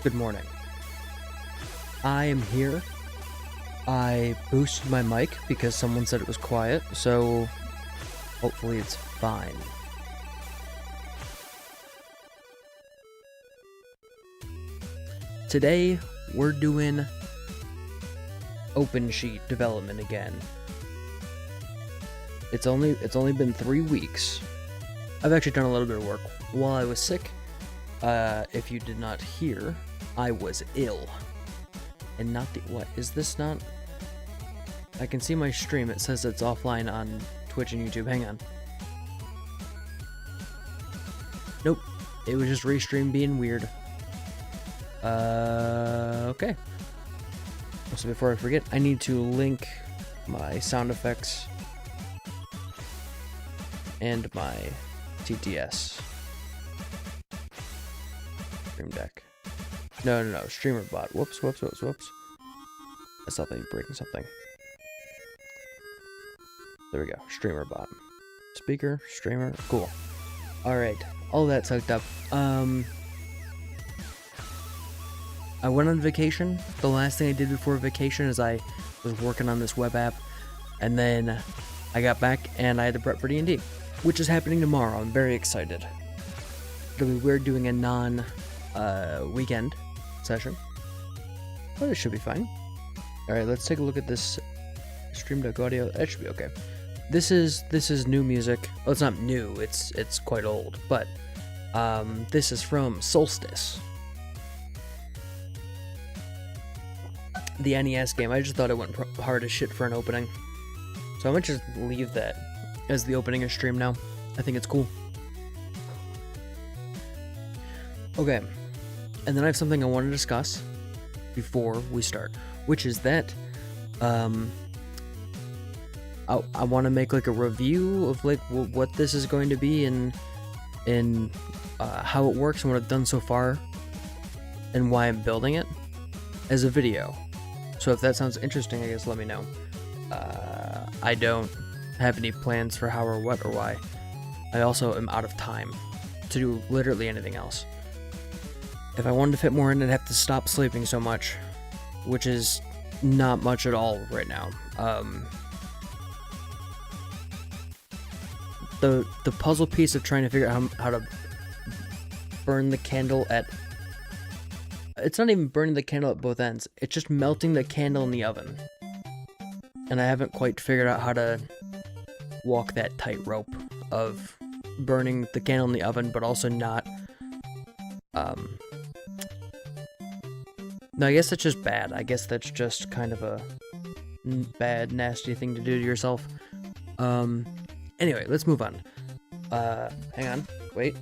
Good morning. I am here. I boosted my mic because someone said it was quiet, so hopefully it's fine. Today, we're doing OpenSheet development again. It's only been 3 weeks. I've actually done a little bit of work while I was sick. If you did not hear, I was ill. And not the... What? Is this not... I can see my stream. It says it's offline on Twitch and YouTube. Hang on. Nope. It was just restream being weird. Okay. So before I forget, I need to link my sound effects and my TTS. Stream Deck. No. Streamer bot. Whoops. I thought they were breaking something. There we go. Streamer bot. Speaker, streamer, cool. Alright. All that's hooked up. I went on vacation. The last thing I did before vacation is I was working on this web app. And then I got back and I had to prep for DnD. Which is happening tomorrow. I'm very excited. It'll be weird doing a non-weekend session. But it should be fine. Alright, let's take a look at this Stream Deck audio. That should be okay. This is new music. Well, it's not new. It's quite old. But this is from Solstice. The NES game. I just thought it went hard as shit for an opening. So I might just leave that as the opening of stream now. I think it's cool. Okay. And then I have something I want to discuss before we start, which is that I want to make like a review of like what this is going to be and how it works and what I've done so far and why I'm building it as a video. So if that sounds interesting, I guess let me know. I don't have any plans for how or what or why. I also am out of time to do literally anything else. If I wanted to fit more in, I'd have to stop sleeping so much, which is not much at all right now. The puzzle piece of trying to figure out how to burn the candle at... It's not even burning the candle at both ends. It's just melting the candle in the oven. And I haven't quite figured out how to walk that tightrope of burning the candle in the oven, but also not... No, I guess that's just bad. I guess that's just kind of a bad, nasty thing to do to yourself. Anyway, let's move on. Hang on. Wait.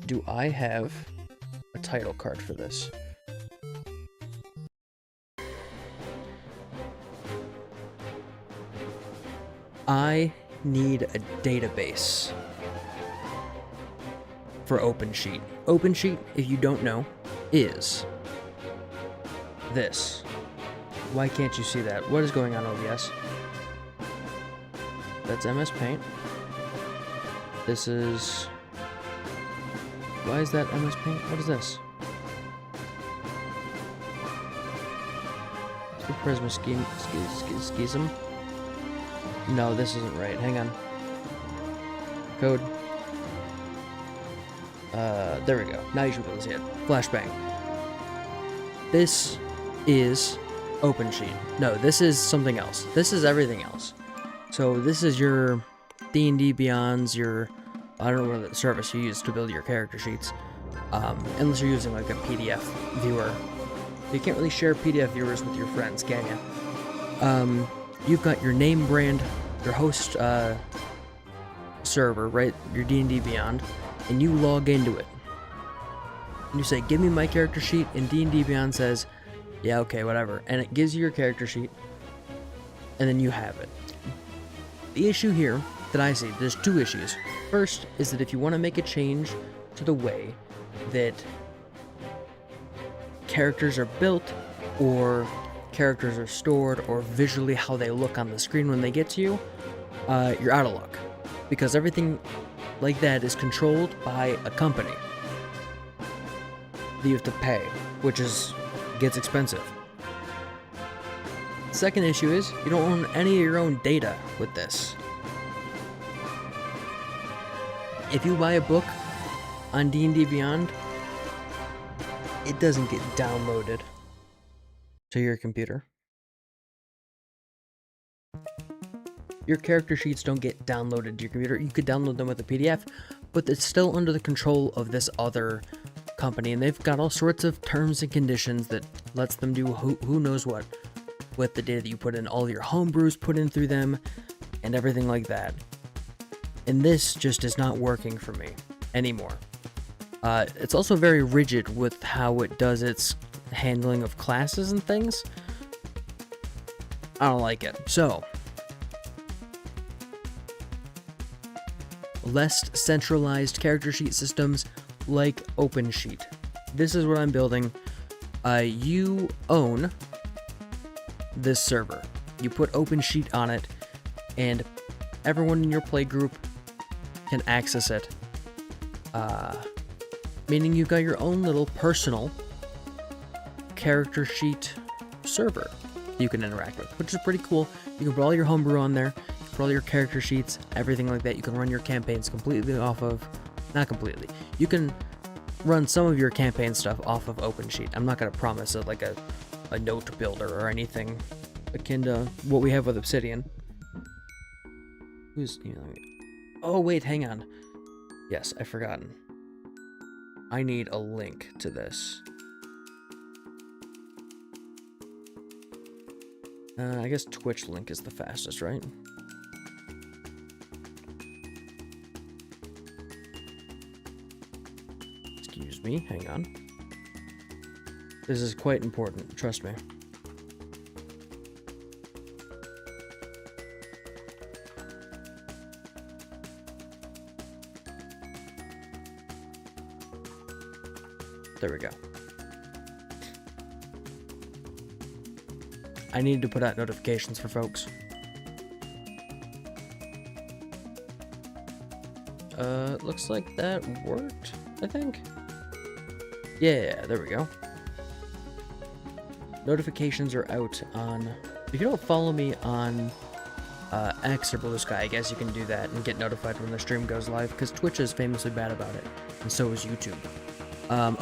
Do I have a title card for this? I need a database for OpenSheet. OpenSheet, if you don't know, is this. Why can't you see that? What is going on, OBS? That's MS Paint. This is... Why is that MS Paint? What is this? It's the Prisma Schism. No, this isn't right. Hang on. Code. There we go. Now you should be able to see it. Flashbang. This is OpenSheet. No, this is something else. This is everything else. So this is your DnD Beyond's, your... I don't know what service you use to build your character sheets. Unless you're using like a PDF viewer. You can't really share PDF viewers with your friends, can you? You've got your name brand, your host server, right? Your D&D Beyond, and you log into it. And you say, give me my character sheet, and D&D Beyond says, yeah, okay, whatever. And it gives you your character sheet, and then you have it. The issue here that I see, there's two issues. First is that if you want to make a change to the way that characters are built, or characters are stored, or visually how they look on the screen when they get to you, you're out of luck. Because everything like that is controlled by a company that you have to pay, which gets expensive. Second issue is you don't own any of your own data with this. If you buy a book on D&D Beyond, it doesn't get downloaded to your computer. Your character sheets don't get downloaded to your computer. You could download them with a PDF, but it's still under the control of this other company, and they've got all sorts of terms and conditions that lets them do who knows what with the data that you put in, all of your homebrews put in through them, and everything like that. And this just is not working for me anymore. It's also very rigid with how it does its handling of classes and things. I don't like it. So, less centralized character sheet systems like OpenSheet. This is what I'm building. You own this server. You put OpenSheet on it, and everyone in your play group can access it. Meaning you've got your own little personal character sheet server you can interact with, which is pretty cool. You can put all your homebrew on there, put all your character sheets, everything like that. You can run your campaigns completely off of, not completely, you can run some of your campaign stuff off of OpenSheet. I'm not going to promise it like a note builder or anything akin to what we have with Obsidian. Oh wait, hang on. Yes, I've forgotten. I need a link to this. I guess Twitch link is the fastest, right? Excuse me, hang on. This is quite important, trust me. There we go. I need to put out notifications for folks. Looks like that worked, I think. Yeah, there we go. Notifications are out on... If you don't follow me on X or Blue Sky, I guess you can do that and get notified when the stream goes live, because Twitch is famously bad about it, and so is YouTube.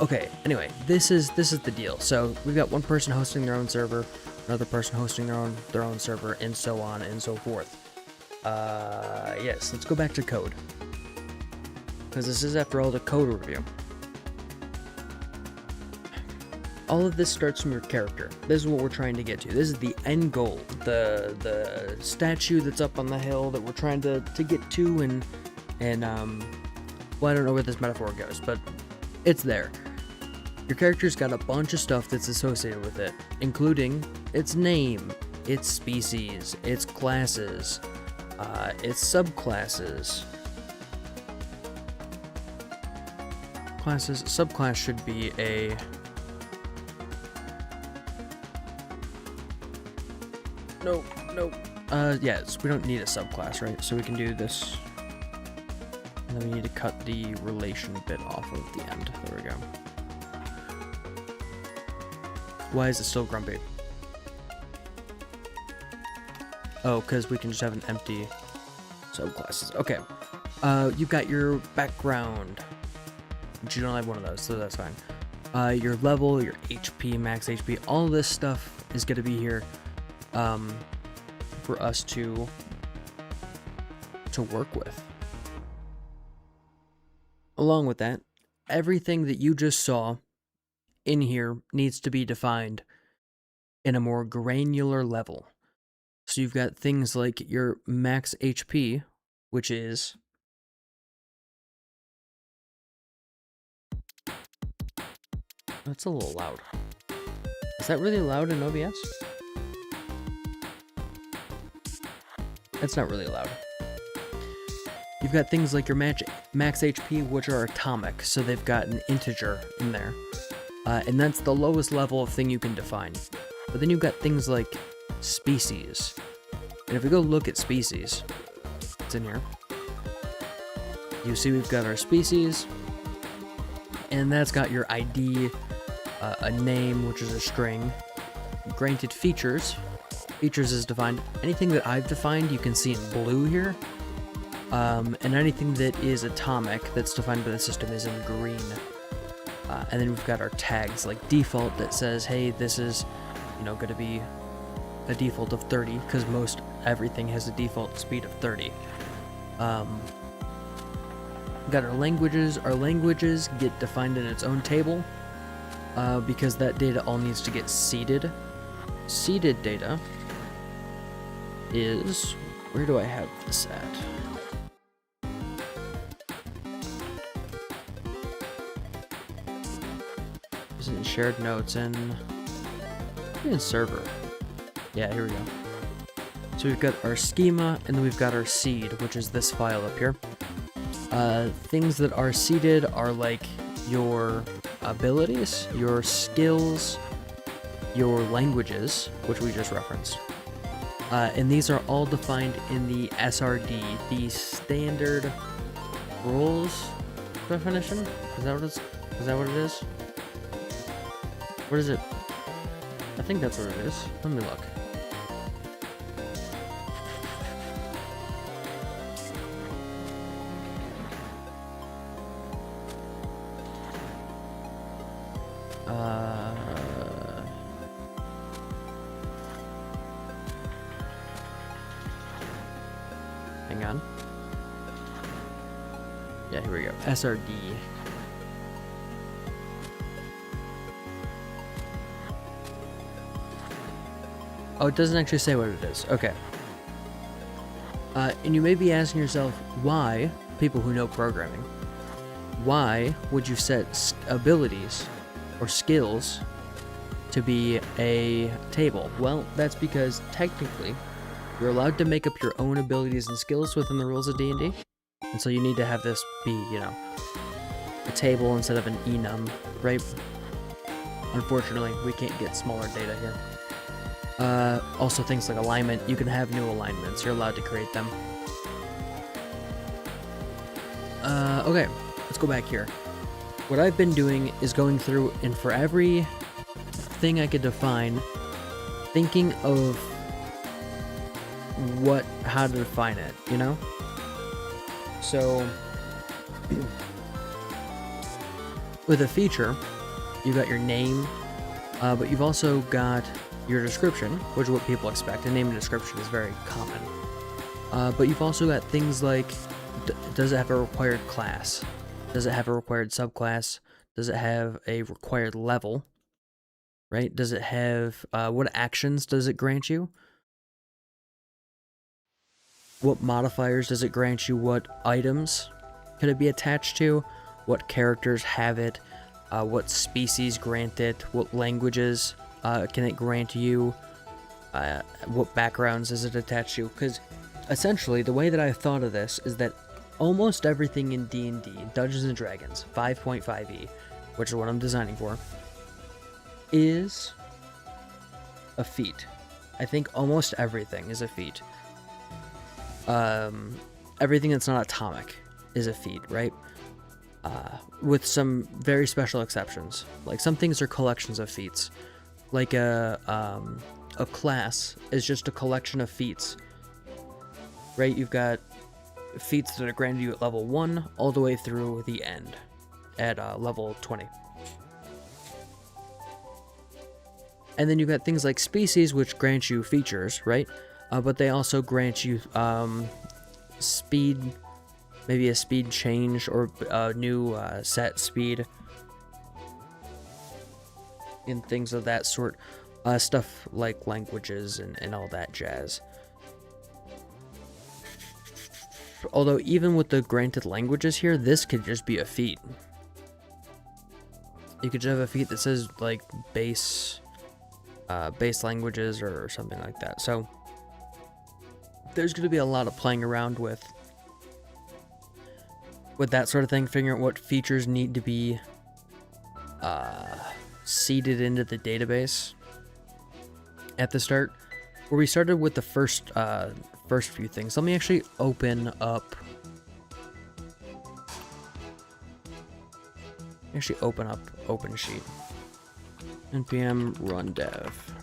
Okay, anyway, this is the deal. So we've got one person hosting their own server, another person hosting their own server, and so on and so forth. Yes, let's go back to code, because this is, after all, the code review. All of this starts from your character. This is what we're trying to get to. This is the end goal, the statue that's up on the hill that we're trying to get to, and well, I don't know where this metaphor goes, but it's there. Your character's got a bunch of stuff that's associated with it, including its name, its species, its classes, its subclasses. Subclass should be a... No. Yes, we don't need a subclass, right? So we can do this. And then we need to cut the relation bit off of the end. There we go. Why is it still grumpy? Oh, because we can just have an empty subclasses. Okay. You've got your background. But you don't have one of those, so that's fine. Your level, your HP, max HP, all this stuff is going to be here for us to work with. Along with that, everything that you just saw in here needs to be defined in a more granular level. So you've got things like your max HP, which is... That's a little loud. Is that really loud in OBS? That's not really loud. You've got things like your max HP, which are atomic, so they've got an integer in there. And that's the lowest level of thing you can define. But then you've got things like species. And if we go look at species, it's in here. you see we've got our species, and that's got your ID, a name, which is a string, granted features. Features is defined. Anything that I've defined you can see in blue here, and anything that is atomic that's defined by the system is in green. And then we've got our tags, like default, that says, hey, this is, going to be a default of 30, because most everything has a default speed of 30. We've got our languages. Our languages get defined in its own table, because that data all needs to get seeded. Seeded data is, where do I have this at? Is it in shared notes in server? Yeah, here we go. So we've got our schema, and then we've got our seed, which is this file up here. Things that are seeded are like your abilities, your skills, your languages, which we just referenced. And these are all defined in the SRD, the standard rules definition. Is that what it is? What is it? I think that's what it is. Let me look. Hang on. Yeah, here we go. SRD. Oh, it doesn't actually say what it is. Okay. And you may be asking yourself, why, people who know programming, why would you set abilities or skills to be a table? Well, that's because technically you're allowed to make up your own abilities and skills within the rules of D&D. And so you need to have this be, a table instead of an enum, right? Unfortunately, we can't get smaller data here. Also things like alignment, you can have new alignments, you're allowed to create them. Okay, let's go back here. What I've been doing is going through, and for every thing I could define, thinking of how to define it, So, with a feature, you've got your name, but you've also got your description, which is what people expect. A name and description is very common. But you've also got things like, does it have a required class? Does it have a required subclass? Does it have a required level? Right? Does it have, what actions does it grant you? What modifiers does it grant you? What items can it be attached to? What characters have it? What species grant it? What languages can it grant you? What backgrounds is it attached to? Because essentially, the way that I thought of this is that almost everything in D&D, Dungeons & Dragons 5.5e, which is what I'm designing for, is a feat. I think almost everything is a feat. Everything that's not atomic is a feat, right? With some very special exceptions. Like some things are collections of feats. Like a class is just a collection of feats, right? You've got feats that are granted you at level 1 all the way through the end at level 20. And then you've got things like species, which grant you features, right? But they also grant you speed, maybe a speed change or a new set speed, and things of that sort. Stuff like languages and all that jazz. Although even with the granted languages here, this could just be a feat. You could just have a feat that says like base languages or something like that. So there's going to be a lot of playing around with that sort of thing, figuring out what features need to be seeded into the database at the start. Where we started with the first few things. Let me actually open up Actually open up OpenSheet. npm run dev.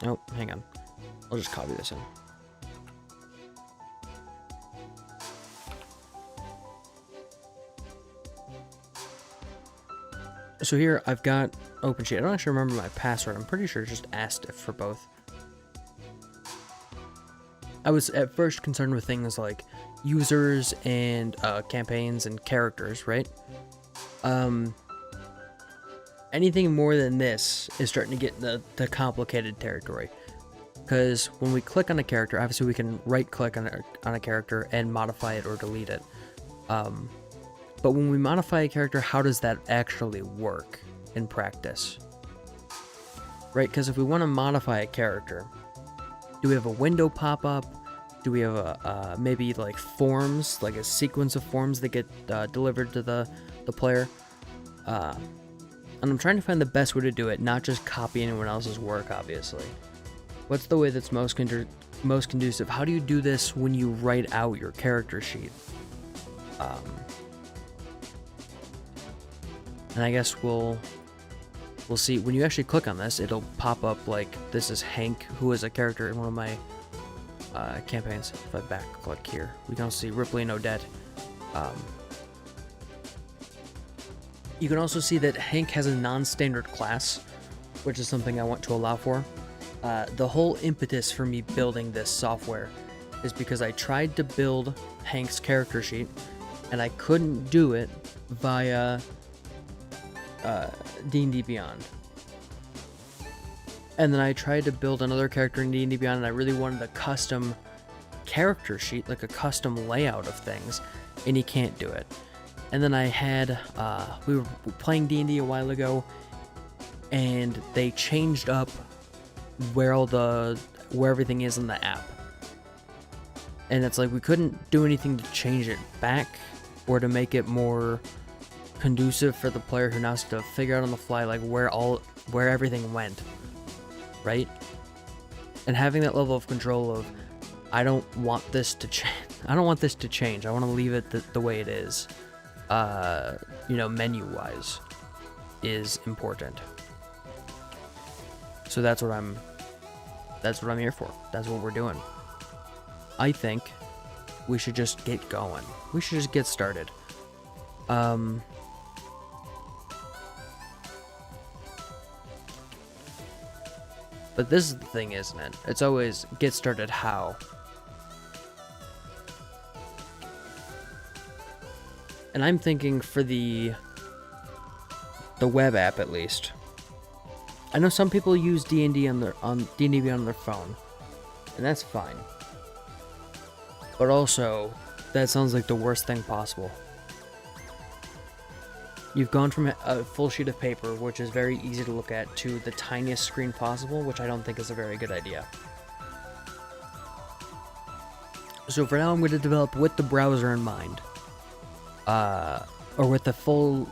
Oh, hang on. I'll just copy this in. So here I've got OpenSheet. I don't actually remember my password. I'm pretty sure it just asked if for both. I was at first concerned with things like users and campaigns and characters, right? Anything more than this is starting to get in the complicated territory. Because when we click on a character, obviously we can right-click on a character and modify it or delete it. But when we modify a character, how does that actually work in practice? Right? Because if we want to modify a character, do we have a window pop up? Do we have a maybe like forms, like a sequence of forms that get delivered to the player? And I'm trying to find the best way to do it, not just copy anyone else's work, obviously. What's the way that's most conducive? How do you do this when you write out your character sheet? And I guess we'll see. When you actually click on this, it'll pop up like this is Hank, who is a character in one of my campaigns. If I back click here, we can also see Ripley and Odette. You can also see that Hank has a non-standard class, which is something I want to allow for. The whole impetus for me building this software is because I tried to build Hank's character sheet, and I couldn't do it via DnD Beyond. And then I tried to build another character in D&D Beyond, and I really wanted a custom character sheet, like a custom layout of things, and you can't do it. And then I had, we were playing D&D a while ago, and they changed up where everything is in the app. And it's like we couldn't do anything to change it back or to make it more conducive for the player who now has to figure out on the fly like where everything went, right? And having that level of control of I don't want this to change. I don't want this to change. I want to leave it the way it is. Menu wise is important. So that's what I'm here for. That's what we're doing. I think we should just get going. We should just get started. But this is the thing, isn't it? It's always get started how. And I'm thinking for the web app at least. I know some people use D&D on D&D Beyond on their phone, and that's fine. But also, that sounds like the worst thing possible. You've gone from a full sheet of paper, which is very easy to look at, to the tiniest screen possible, which I don't think is a very good idea. So for now, I'm going to develop with the browser in mind. Or with the full,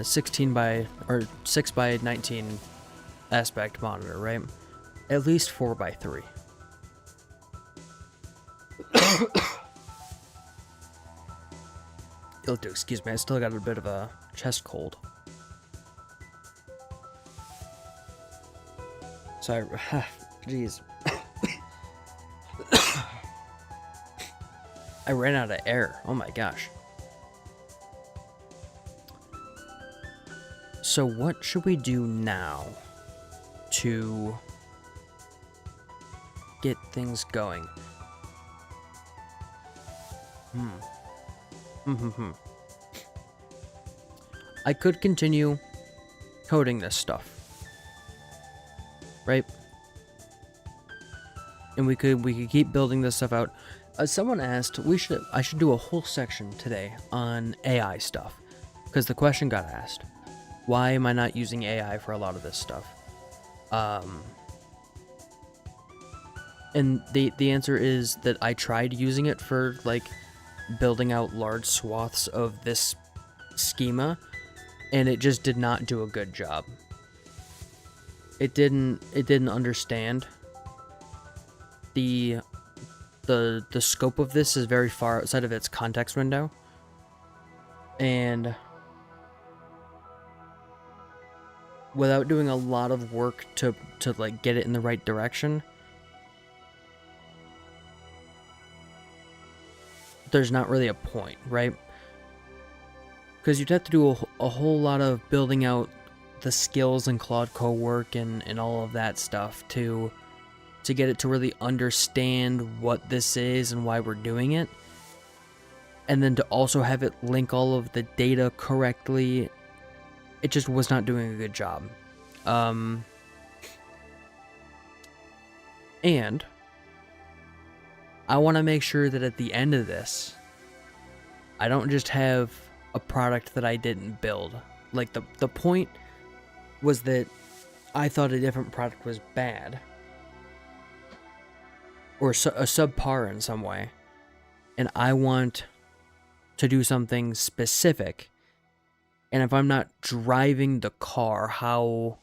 6 by 19 aspect monitor, right? At least 4 by 3. You'll have to excuse me, I still got a bit of a chest cold. So jeez. I ran out of air. Oh my gosh. So what should we do now to get things going? I could continue coding this stuff, right? And we could keep building this stuff out. Someone asked I should do a whole section today on AI stuff, because the question got asked, why am I not using AI for a lot of this stuff? And the answer is that I tried using it for like building out large swaths of this schema, and it just did not do a good job. It didn't understand the the scope of this is very far outside of its context window, and without doing a lot of work to like get it in the right direction, there's not really a point, right? Because you'd have to do a whole lot of building out the skills and Claude Code work and all of that stuff to get it to really understand what this is and why we're doing it. And then to also have it link all of the data correctly. It just was not doing a good job. And I want to make sure that at the end of this, I don't just have a product that I didn't build. Like, the point was that I thought a different product was bad, or a subpar in some way, and I want to do something specific. And if I'm not driving the car, how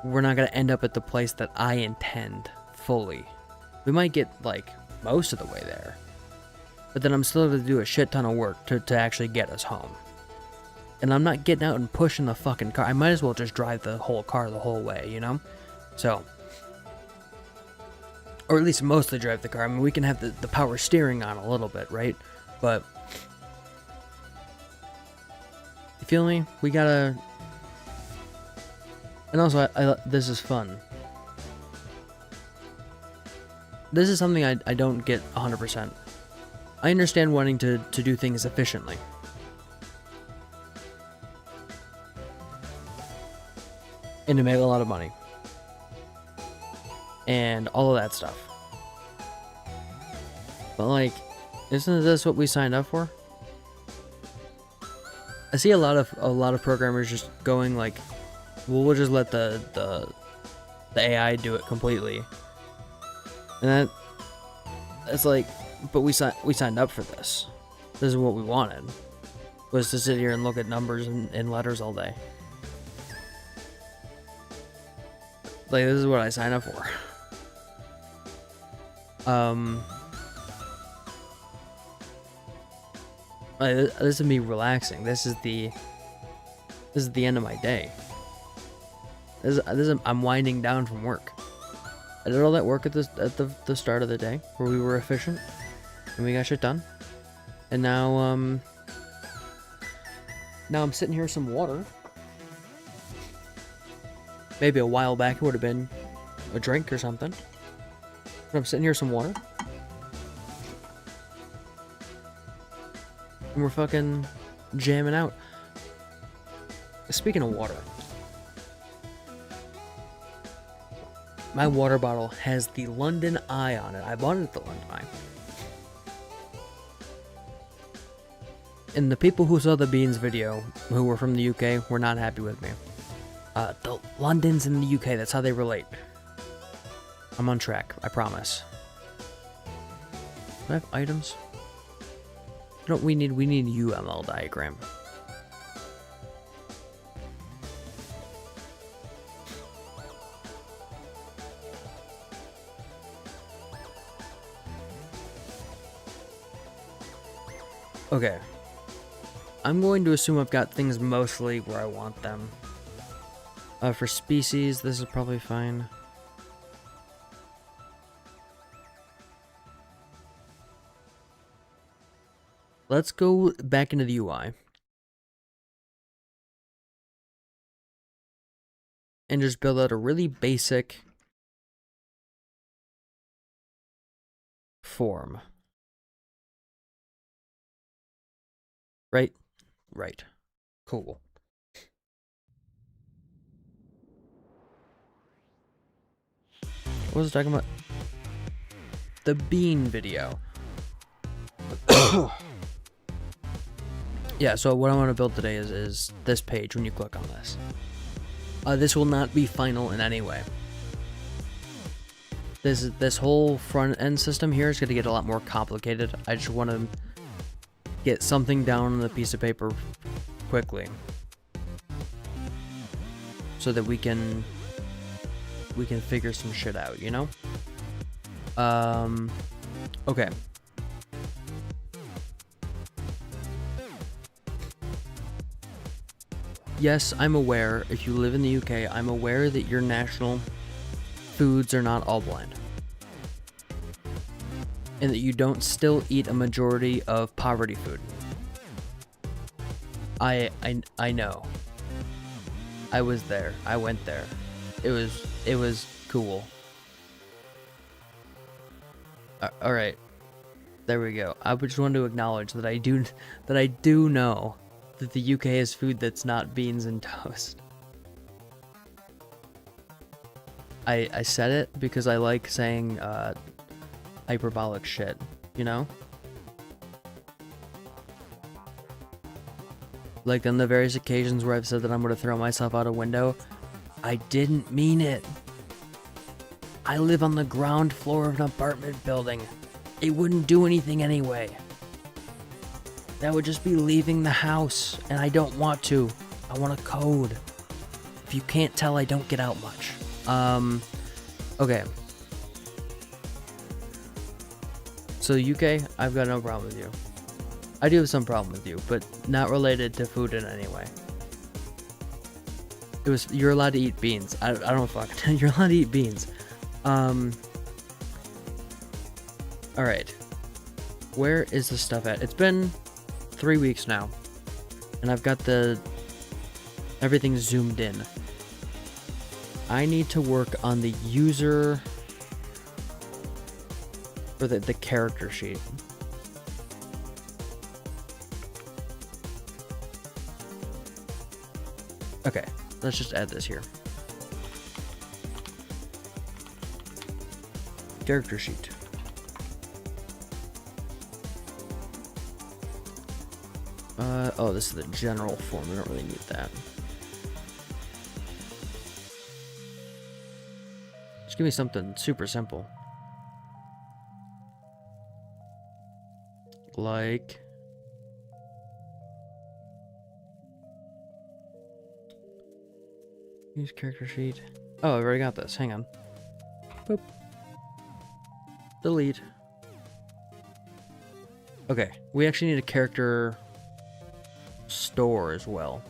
we're not going to end up at the place that I intend fully. We might get like most of the way there, but then I'm still going to do a shit ton of work to actually get us home. And I'm not getting out and pushing the fucking car. I might as well just drive the whole car the whole way, you know? So, or at least mostly drive the car. I mean, we can have the power steering on a little bit, right? But, you feel me? We gotta... And also, this is fun. This is something I don't get 100%. I understand wanting to do things efficiently. And to make a lot of money. And all of that stuff. But like, isn't this what we signed up for? I see a lot of programmers just going like, well, we'll just let the AI do it completely. And that's like, but we signed up for this. This is what we wanted. Was to sit here and look at numbers and letters all day. Like, this is what I signed up for. Like, this is me relaxing. This is the end of my day. I'm winding down from work. I did all that work at the start of the day where we were efficient and we got shit done. And now I'm sitting here with some water. Maybe a while back it would have been a drink or something. But I'm sitting here with some water. And we're fucking jamming out. Speaking of water, my water bottle has the London Eye on it. I bought it at the London Eye. And the people who saw the Beans video, who were from the UK, were not happy with me. The London's in the UK, that's how they relate. I'm on track, I promise. Do I have items? No, we need UML diagram. Okay. I'm going to assume I've got things mostly where I want them. For species, this is probably fine. Let's go back into the UI. And just build out a really basic form. Right? Right. Cool. What was I talking about? The bean video. Yeah, so what I want to build today is this page when you click on this. This will not be final in any way. This whole front end system here is going to get a lot more complicated. I just want to get something down on the piece of paper quickly, so that we can figure some shit out, you know? Okay. Yes, I'm aware, if you live in the UK, I'm aware that your national foods are not all bland. And that you don't still eat a majority of poverty food. I know. I was there. I went there. It was cool. All right. There we go. I just wanted to acknowledge that I do know that the UK has food that's not beans and toast. I said it because I like saying hyperbolic shit, you know? Like on the various occasions where I've said that I'm going to throw myself out a window, I didn't mean it. I live on the ground floor of an apartment building. It wouldn't do anything anyway. That would just be leaving the house, and I don't want to. I want to code. If you can't tell, I don't get out much. Okay. So UK, I've got no problem with you. I do have some problem with you, but not related to food in any way. You're allowed to eat beans. I don't fucking, you're allowed to eat beans. Alright. Where is the stuff at? It's been 3 weeks now, and I've got everything zoomed in. I need to work on the user, or the character sheet. Okay, let's just add this here. Character sheet. Oh, this is the general form. We don't really need that. Just give me something super simple. Like... use character sheet. Oh, I've already got this. Hang on. Boop. Delete. Okay, we actually need a character store as well,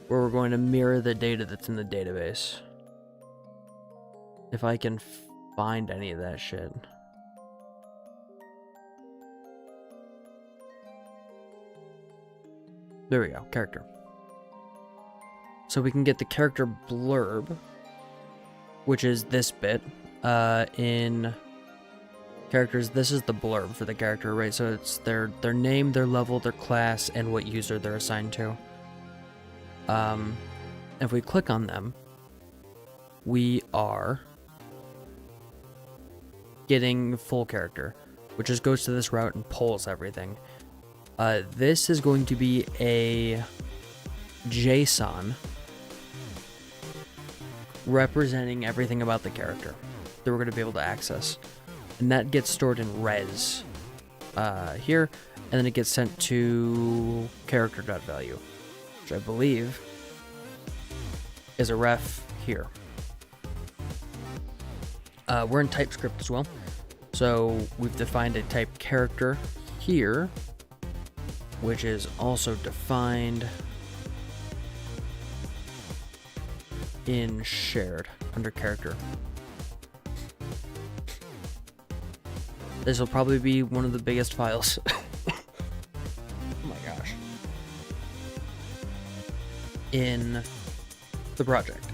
where we're going to mirror the data that's in the database. If I can find any of that shit. There we go, character. So we can get the character blurb, which is this bit. In characters, this is the blurb for the character, right? So it's their name, their level, their class, and what user they're assigned to. If we click on them, we are getting full character, which just goes to this route and pulls everything. This is going to be a JSON representing everything about the character that we're going to be able to access. And that gets stored in res here, and then it gets sent to character.value, which I believe is a ref here. We're in TypeScript as well, so we've defined a type character here, which is also defined in shared under character. This will probably be one of the biggest files. Oh my gosh. In the project.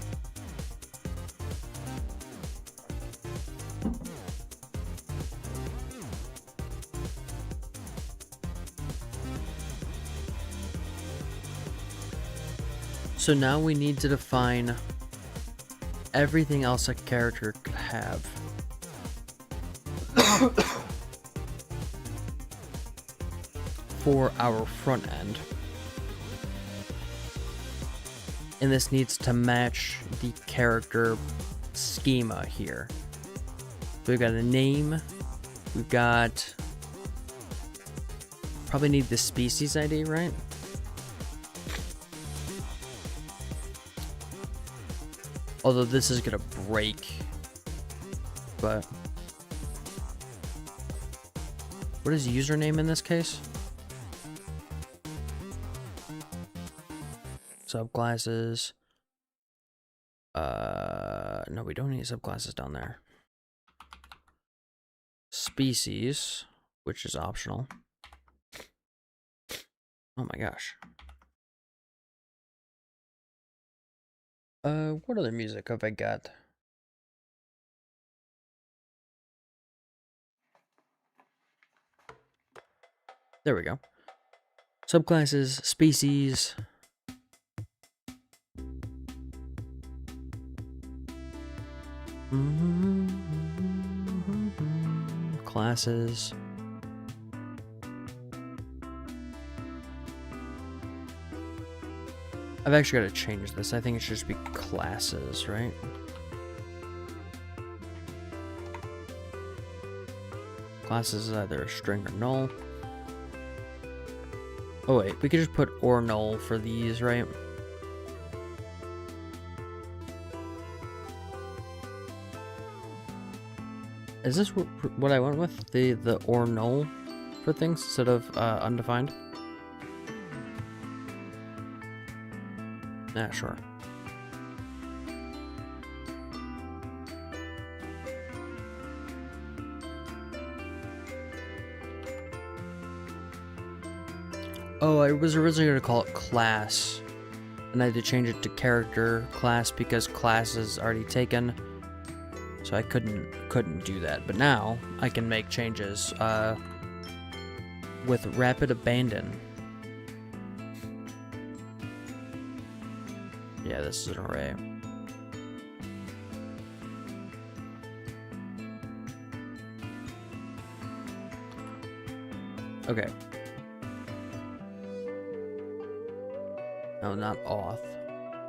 So now we need to define everything else a character could have. For our front end. And this needs to match the character schema here. So we've got a name, we've got, probably need the species ID, right? Although this is gonna break, but What is username in this case? Subclasses. No, we don't need subclasses down there. Species, which is optional. Oh my gosh. What other music have I got? There we go. Subclasses, species. Classes. I've actually got to change this. I think it should just be classes, right? Classes is either a string or null. Oh wait, we could just put or null for these, right? Is this what I went with? The or null for things instead of undefined? Yeah, sure. Oh, I was originally going to call it class, and I had to change it to character class because class is already taken, so I couldn't do that. But now I can make changes with rapid abandon. Yeah, this is an array. Okay. No, not auth.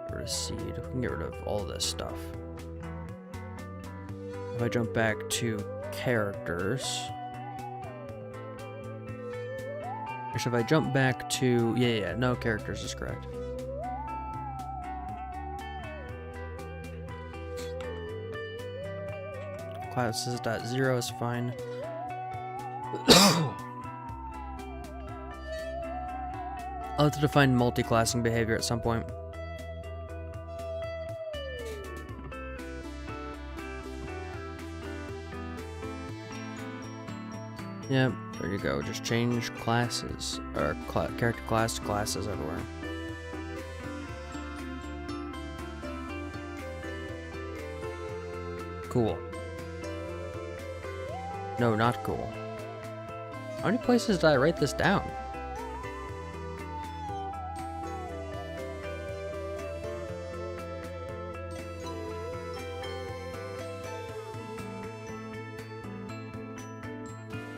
Get rid of seed. We can get rid of all this stuff. If I jump back to characters. Actually, if I jump back to... Yeah, no, characters is correct. Classes.0 is fine. I'll have to define multi-classing behavior at some point. Yep, there you go. Just change classes, or character class to classes everywhere. Cool. No, not cool. How many places did I write this down?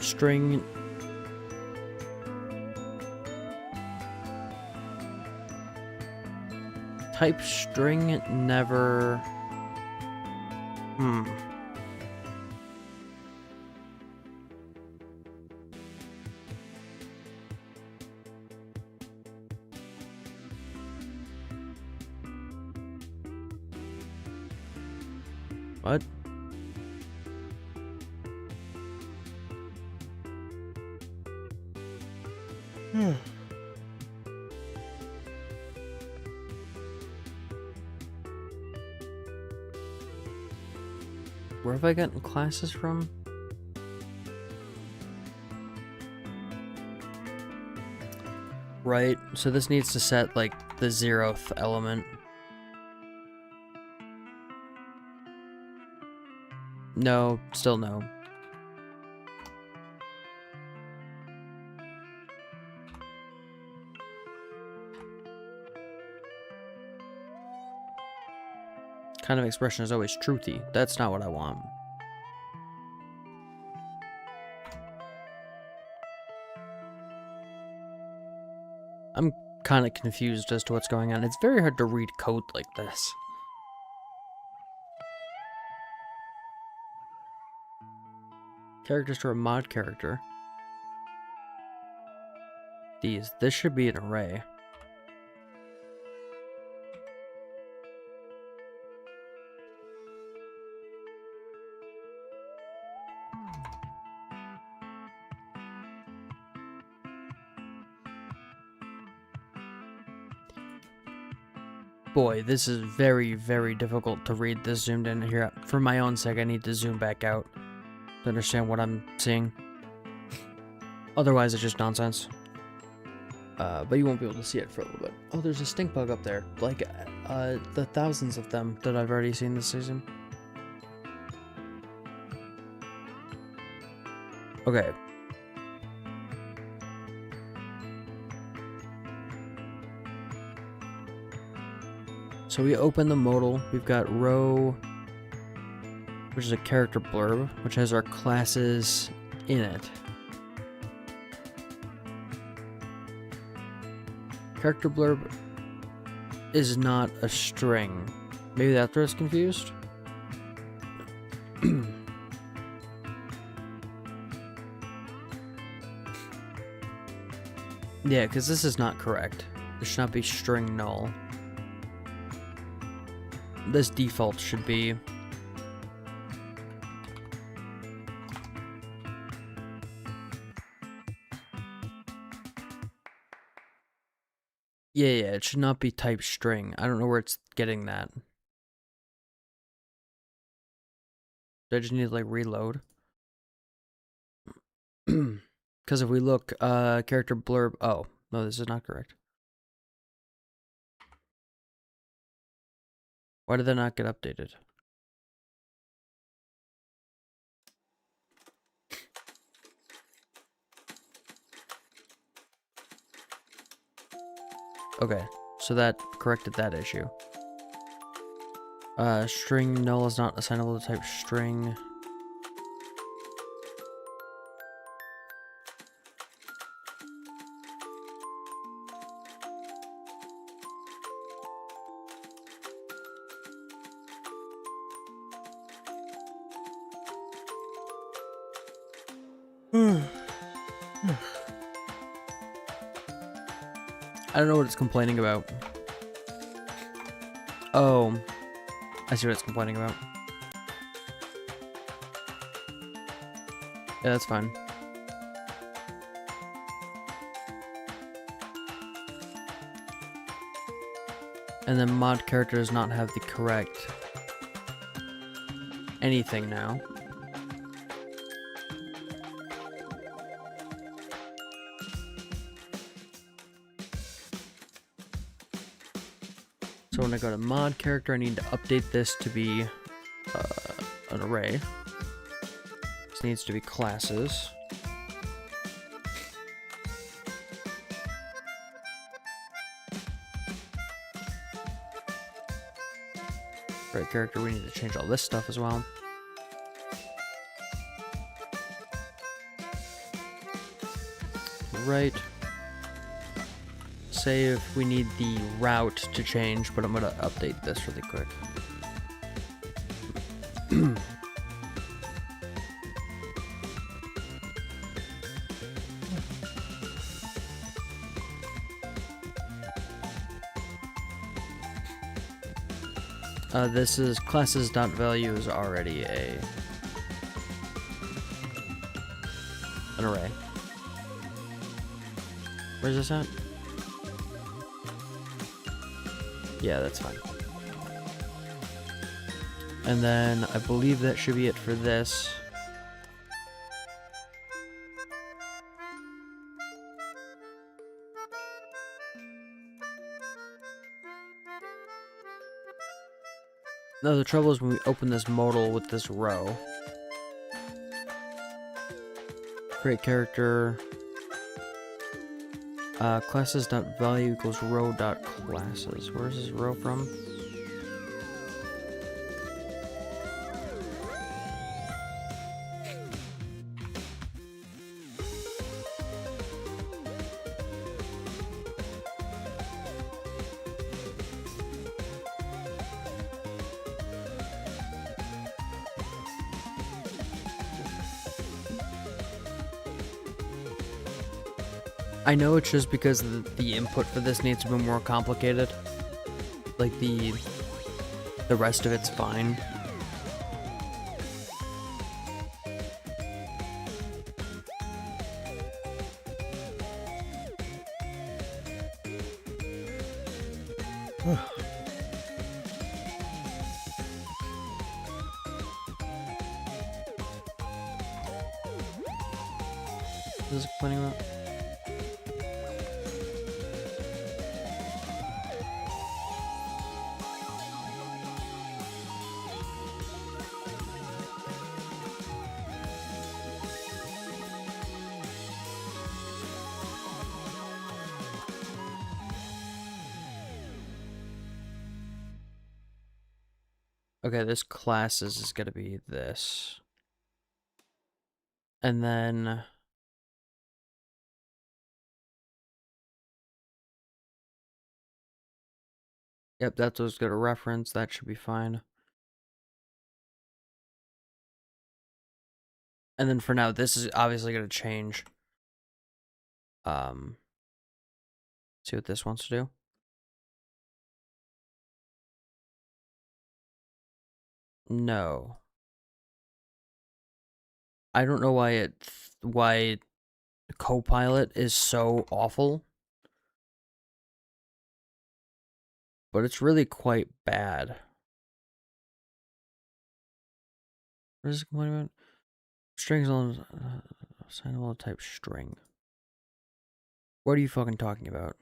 String type string never what? Where have I gotten classes from? Right, so this needs to set like the 0th element. No, still no. Kind of expression is always truthy. That's not what I want. I'm kind of confused as to what's going on. It's very hard to read code like this. Characters to a mod character. This should be an array. Boy, this is very, very difficult to read this zoomed in here. For my own sake, I need to zoom back out to understand what I'm seeing. Otherwise, it's just nonsense. But you won't be able to see it for a little bit. Oh, there's a stink bug up there. Like, the thousands of them that I've already seen this season. Okay. So we open the modal. We've got row, which is a character blurb, which has our classes in it. Character blurb is not a string. Maybe that's where it's confused? Yeah, because this is not correct. There should not be string null. This default should be yeah, it should not be type string. I don't know where it's getting that. Do I just need to like reload? Because if we look, character blurb, oh, no, this is not correct. Why did that not get updated? Okay, so that corrected that issue. String null is not assignable to type string. I don't know what it's complaining about. Oh, I see what it's complaining about. Yeah, that's fine. And then mod character does not have the correct anything now. So when I go to mod character, I need to update this to be an array. This needs to be classes. Right character, we need to change all this stuff as well. Right. Save, we need the route to change, but I'm gonna update this really quick. This is classes.value is already an array. Where's this at? Yeah, that's fine. And then I believe that should be it for this. Now the trouble is when we open this modal with this row. Create character. Classes.value equals row.classes. Where's this row from? I know it's just because the input for this needs to be more complicated. Like the rest of it's fine. is complaining about? Okay, this classes is gonna be this. And then yep, that's what's gonna reference. That should be fine. And then for now, this is obviously gonna change. See what this wants to do. No. I don't know why Copilot is so awful. But it's really quite bad. What is it complaining about? Strings on assignable type string. What are you fucking talking about?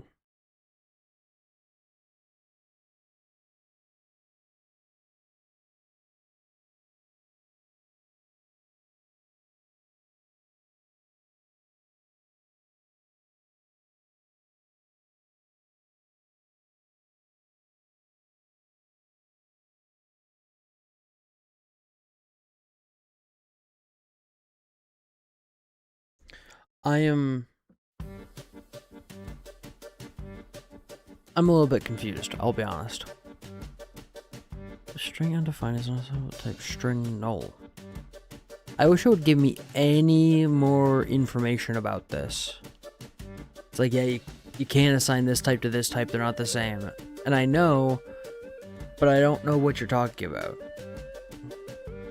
I'm a little bit confused, I'll be honest. String undefined is not type string null. I wish it would give me any more information about this. It's like, yeah, you can't assign this type to this type, they're not the same. And I know, but I don't know what you're talking about.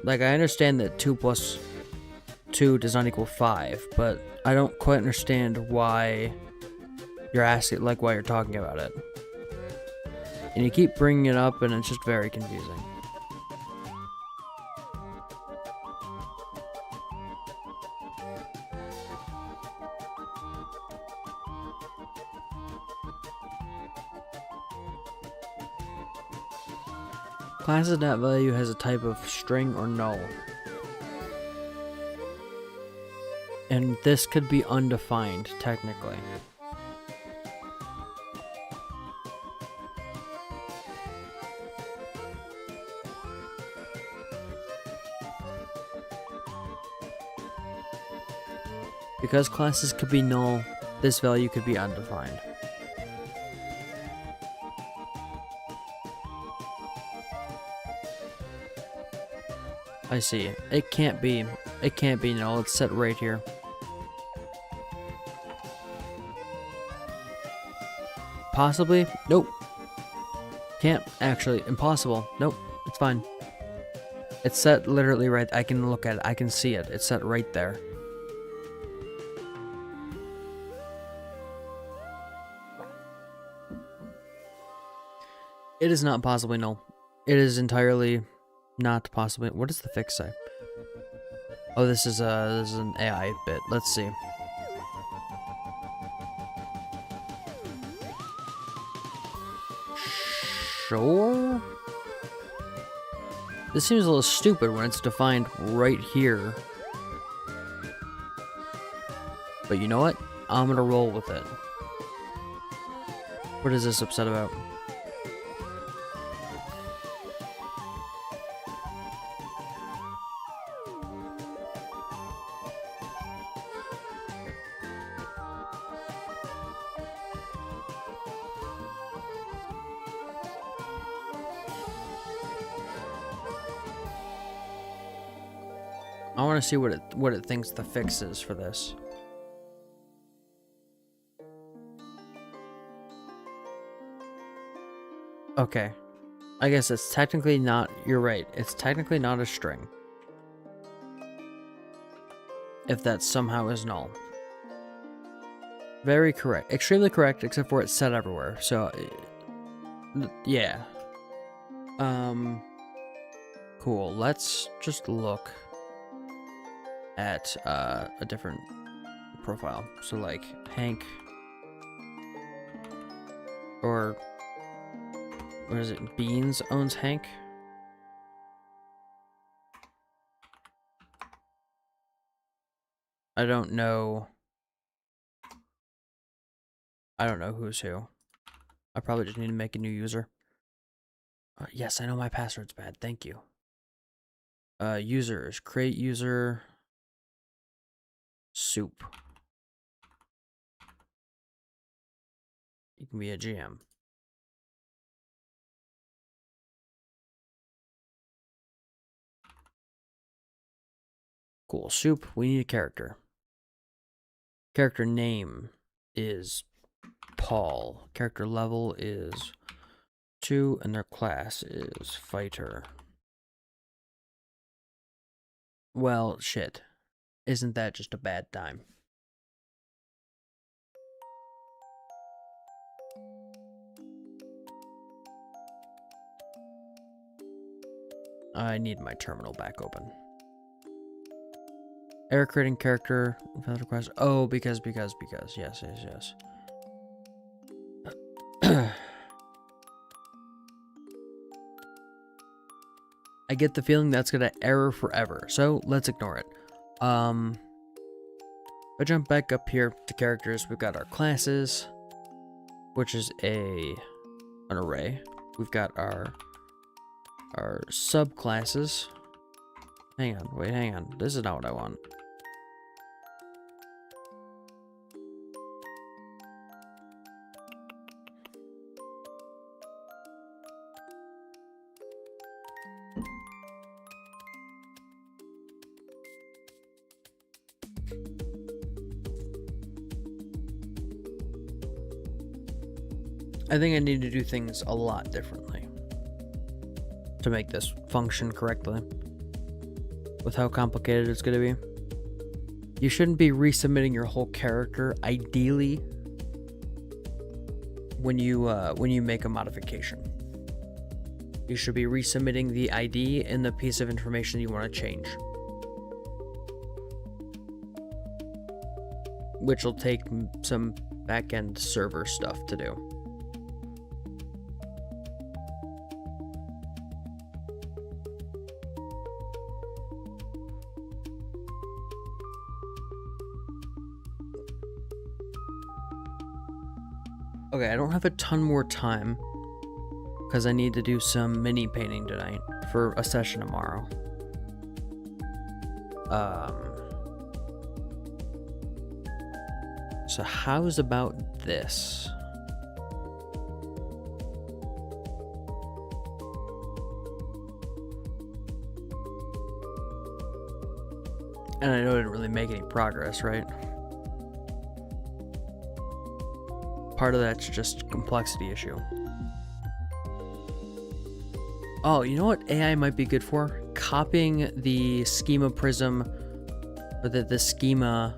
Like, I understand that 2 plus 2 does not equal 5, but I don't quite understand why you're asking, like, why you're talking about it. And you keep bringing it up, and it's just very confusing. Class's dot value has a type of string or null. And this could be undefined, technically. Because classes could be null, this value could be undefined. I see. It can't be null. It's set right here. Possibly? Nope. Can't actually. Impossible. Nope. It's fine. It's set literally right. I can look at it. I can see it. It's set right there. It is not possibly null. It is entirely not possibly. What does the fix say? Oh, this is an AI bit. Let's see. Sure. This seems a little stupid when it's defined right here. But you know what? I'm gonna roll with it. What is this upset about? I want to see what it thinks the fix is for this. Okay. I guess it's technically not, you're right, it's technically not a string. If that somehow is null. Very correct. Extremely correct, except for it's set everywhere. So, yeah. Cool. Let's just look at a different profile. So like Hank, or what is it? Beans owns Hank. I don't know. I don't know who's who. I probably just need to make a new user. Yes, I know my password's bad. Thank you. Users. Create user. Soup. You can be a GM. Cool. Soup. We need a character. Character name is Paul. Character level is 2, and their class is fighter. Well, shit. Isn't that just a bad time? I need my terminal back open. Error creating character. Request. Oh, because. Yes. I get the feeling that's gonna error forever, so let's ignore it. If I jump back up here to characters, we've got our classes, which is an array. We've got our subclasses. Hang on. This is not what I want. I think I need to do things a lot differently to make this function correctly with how complicated it's going to be. You shouldn't be resubmitting your whole character, ideally, when you make a modification. You should be resubmitting the ID and the piece of information you want to change, which will take some back-end server stuff to do. Okay, I don't have a ton more time because I need to do some mini painting tonight for a session tomorrow. So how's about this? And I know I didn't really make any progress, right? Part of that's just a complexity issue. Oh, you know what AI might be good for? Copying the schema prism, or the schema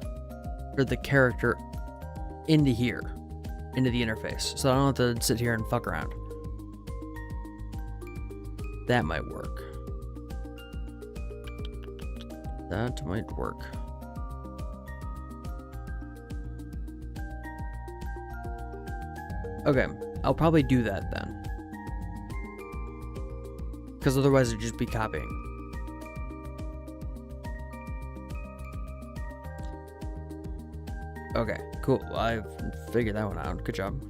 for the character into here, into the interface. So I don't have to sit here and fuck around. That might work. That might work. Okay, I'll probably do that then. Because otherwise it'd just be copying. Okay, cool. I've figured that one out. Good job.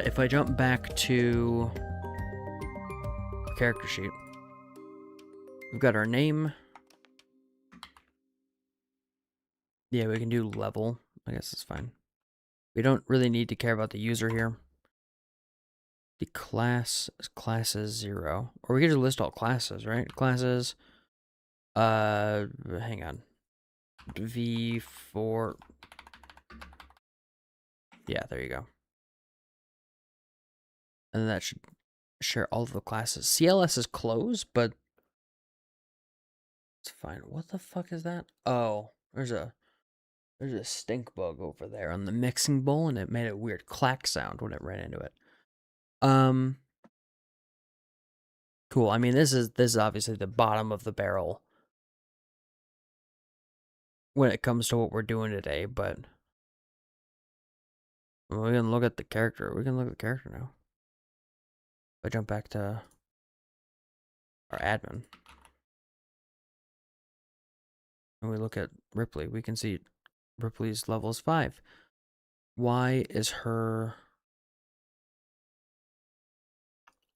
If I jump back to character sheet, we've got our name. Yeah, we can do level. I guess it's fine. We don't really need to care about the user here. The class is 0. Or we could just list all classes, right? Classes. Hang on. V4. Yeah, there you go. And that should share all of the classes. CLS is closed, but it's fine. What the fuck is that? Oh, there's a stink bug over there on the mixing bowl, and it made a weird clack sound when it ran into it. Cool. I mean, this is obviously the bottom of the barrel when it comes to what we're doing today, but we can look at the character. We can look at the character now. If I jump back to our admin and we look at Ripley, we can see Ripley's level is 5. Why is her...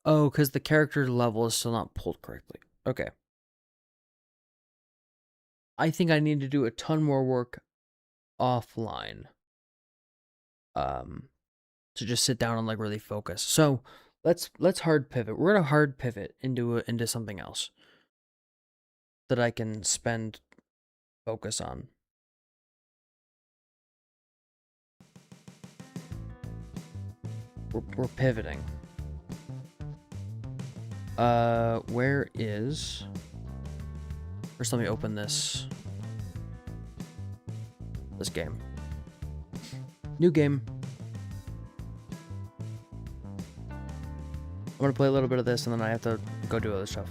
Oh, because the character level is still not pulled correctly. Okay. I think I need to do a ton more work offline. To just sit down and like really focus. So let's hard pivot. We're gonna hard pivot into something else that I can spend focus on. We're pivoting. Where is... First, let me open this game. New game. I'm gonna play a little bit of this, and then I have to go do other stuff.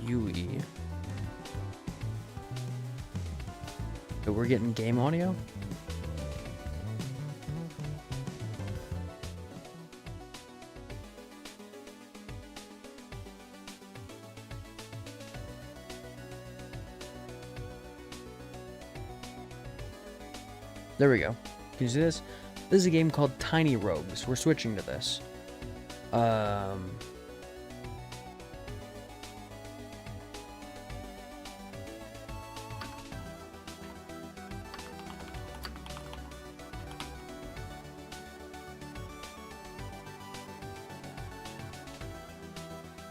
Rouge. So we're getting game audio? There we go. Can you see this? This is a game called Tiny Rogues. We're switching to this.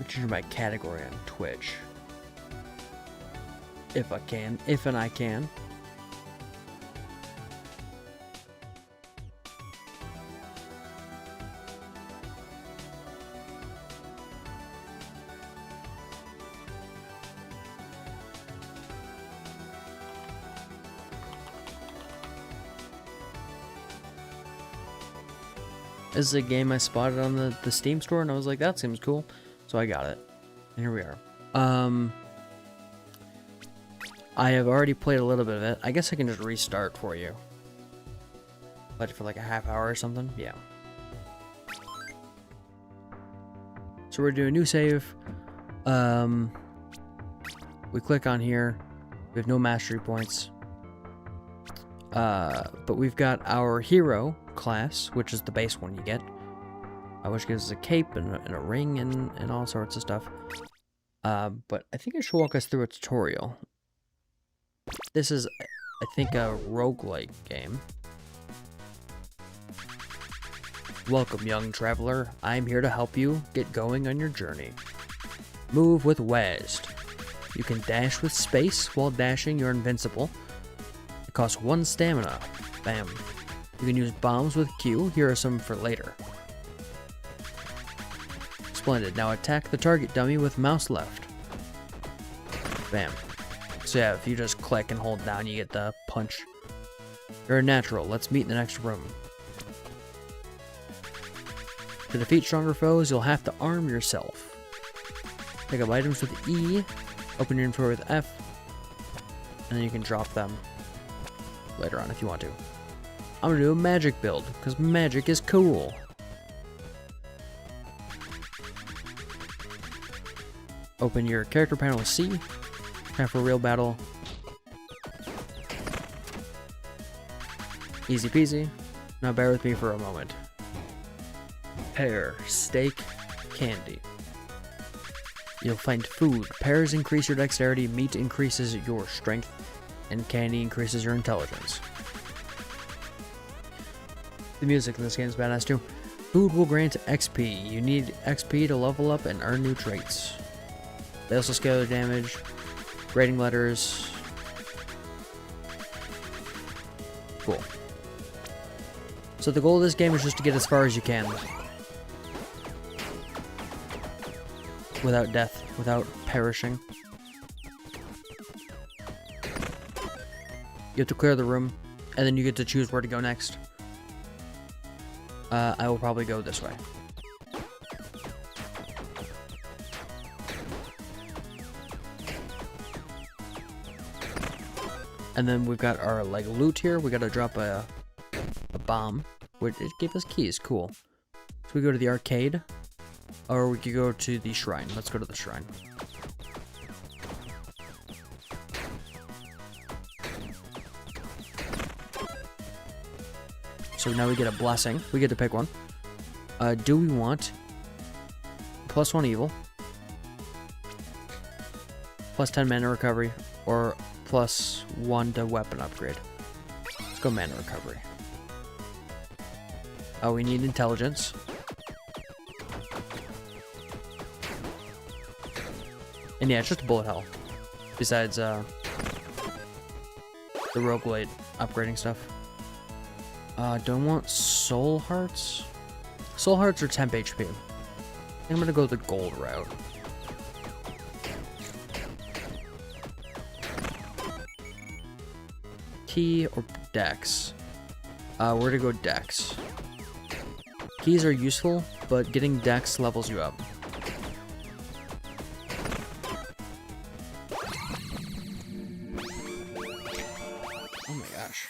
Change my category on Twitch. If I can. If and I can. This is a game I spotted on the Steam store, and I was like, that seems cool. So I got it. And here we are. I have already played a little bit of it. I guess I can just restart for you. Played it for like a half hour or something. Yeah. So we're doing a new save. We click on here. We have no mastery points. But we've got our hero class, which is the base one you get. Which gives us a cape and a ring and all sorts of stuff. But I think I should walk us through a tutorial. This is, I think, a roguelike game. Welcome, young traveler. I'm here to help you get going on your journey. Move with West. You can dash with space. While dashing, you're invincible. It costs 1 stamina. Bam. You can use bombs with Q. Here are some for later. Splendid. Now attack the target dummy with mouse left. Bam. So yeah, if you just click and hold down, you get the punch. You're a natural. Let's meet in the next room. To defeat stronger foes, you'll have to arm yourself. Pick up items with E. Open your inventory with F. And then you can drop them later on if you want to. I'm gonna do a magic build, because magic is cool. Open your character panel with C. Time for a real battle. Easy peasy. Now bear with me for a moment. Pear, steak, candy. You'll find food. Pears increase your dexterity, meat increases your strength, and candy increases your intelligence. The music in this game is badass too. Food will grant XP. You need XP to level up and earn new traits. They also scale their damage, rating letters. Cool. So the goal of this game is just to get as far as you can. Without death, without perishing. You have to clear the room, and then you get to choose where to go next. I will probably go this way. And then we've got our like loot here. We gotta drop a bomb, which it gave us keys. Cool. So we go to the arcade, or we could go to the shrine. Let's go to the shrine. So now we get a blessing. We get to pick one. Do we want +1 evil, +10 mana recovery, or +1 to weapon upgrade? Let's go mana recovery. Oh, we need intelligence. And yeah, it's just a bullet hell. Besides the roguelite upgrading stuff. Do I want soul hearts? Soul hearts are temp HP. I'm gonna go the gold route. Key or dex? We're gonna go dex. Keys are useful, but getting dex levels you up. Oh my gosh.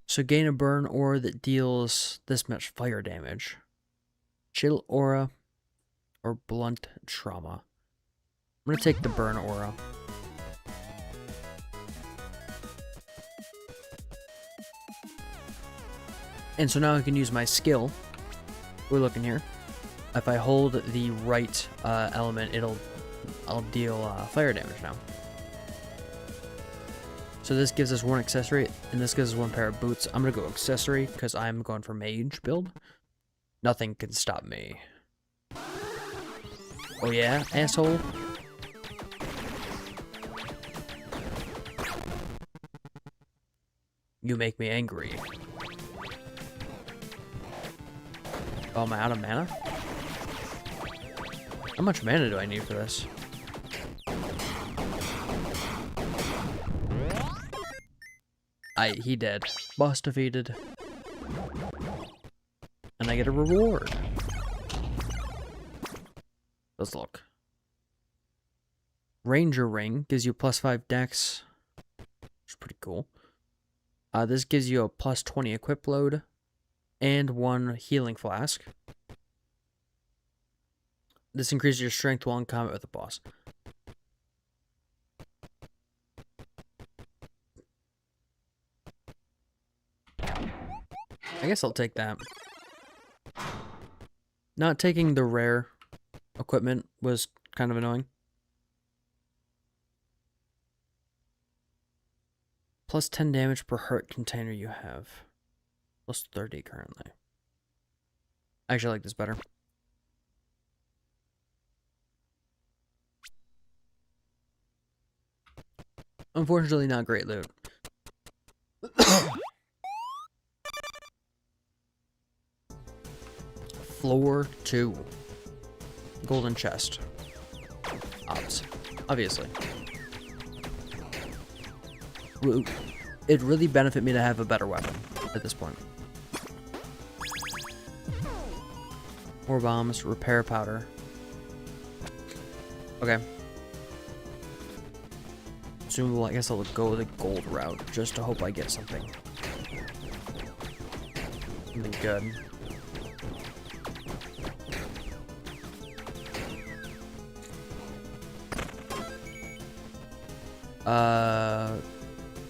So gain a burn aura that deals this much fire damage. Chill aura or blunt trauma. I'm gonna take the burn aura. And so now I can use my skill. We're looking here. If I hold the right element, I'll deal fire damage now. So this gives us 1 accessory, and this gives us 1 pair of boots. I'm gonna go accessory because I'm going for mage build. Nothing can stop me. Oh yeah, asshole. You make me angry. Oh, am I out of mana? How much mana do I need for this? He dead. Boss defeated. And I get a reward. Let's look. Ranger ring gives you +5 dex. Which is pretty cool. This gives you a +20 equip load. And 1 healing flask. This increases your strength while in combat with the boss. I guess I'll take that. Not taking the rare equipment was kind of annoying. +10 damage per hurt container you have. +30 currently. I actually like this better. Unfortunately, not great loot. Floor 2. Golden chest. Obviously. It'd really benefit me to have a better weapon at this point. More bombs, repair powder. Okay. Consumable, I guess I'll go the gold route just to hope I get something. Something good.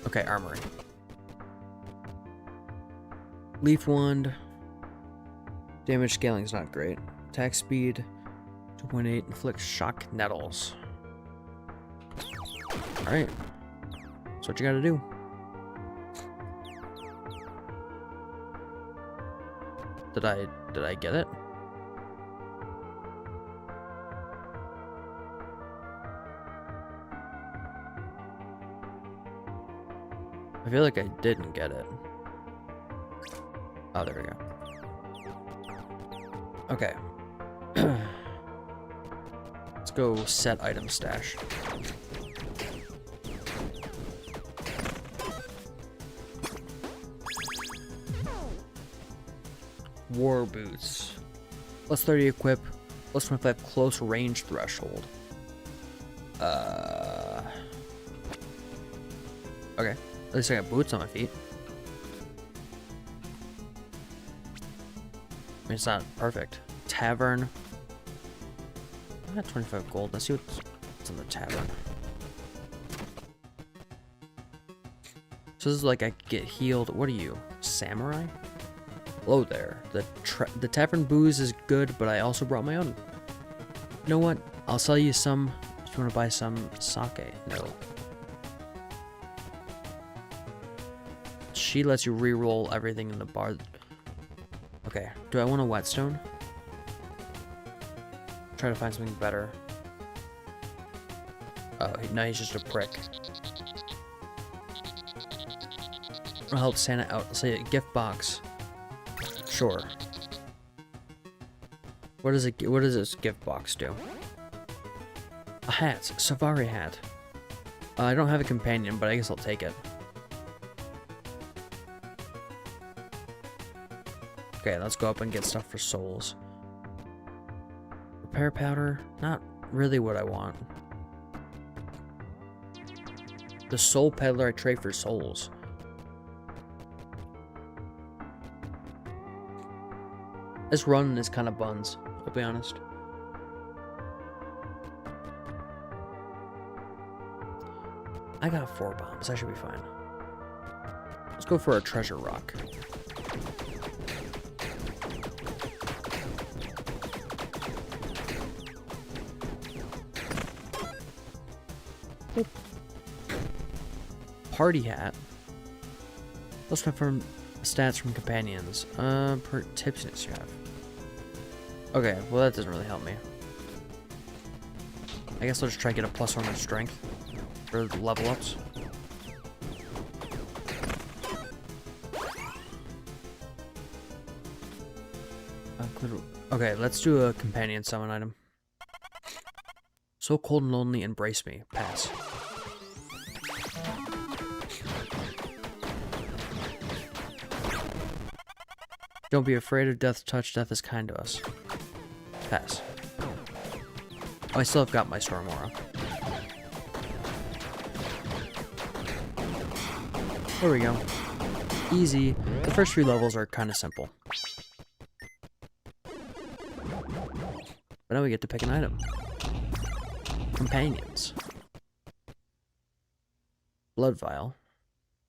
Okay, armory. Leaf wand. Damage scaling is not great. Attack speed 2.8. Inflicts shock nettles. Alright. That's what you gotta do. Did I get it? I feel like I didn't get it. Oh, there we go. Okay. Let's go set item stash. War boots. Plus 30 equip. Plus 25 close range threshold. Okay. At least I got boots on my feet. I mean, it's not perfect. Tavern. I got 25 gold. Let's see what's in the tavern. So this is like I could get healed. What are you? Samurai? Hello there. The tavern booze is good, but I also brought my own. You know what? I'll sell you some if you want to buy some sake. No. She lets you re-roll everything in the bar. Okay. Do I want a whetstone? Try to find something better. Oh, no, he's just a prick. I'll help Santa out. I'll say a gift box. Sure. What does this gift box do? A hat. Safari hat. I don't have a companion, but I guess I'll take it. Okay, let's go up and get stuff for souls. Repair powder. Not really what I want. The soul peddler I trade for souls. This run is kind of buns, I'll be honest. I got 4 bombs, I should be fine. Let's go for a treasure rock. Oop. Party hat. Let's confirm stats from companions. Per tipsiness you have. Okay, well that doesn't really help me. I guess I'll just try to get a +1 on strength for the level ups. Okay, let's do a companion summon item. So cold and lonely, embrace me. Pass. Don't be afraid of death's touch. Death is kind to us. Pass. Oh, I still have got my Storm Aura. There we go. Easy. The first 3 levels are kind of simple. But now we get to pick an item. Companions. Blood Vial.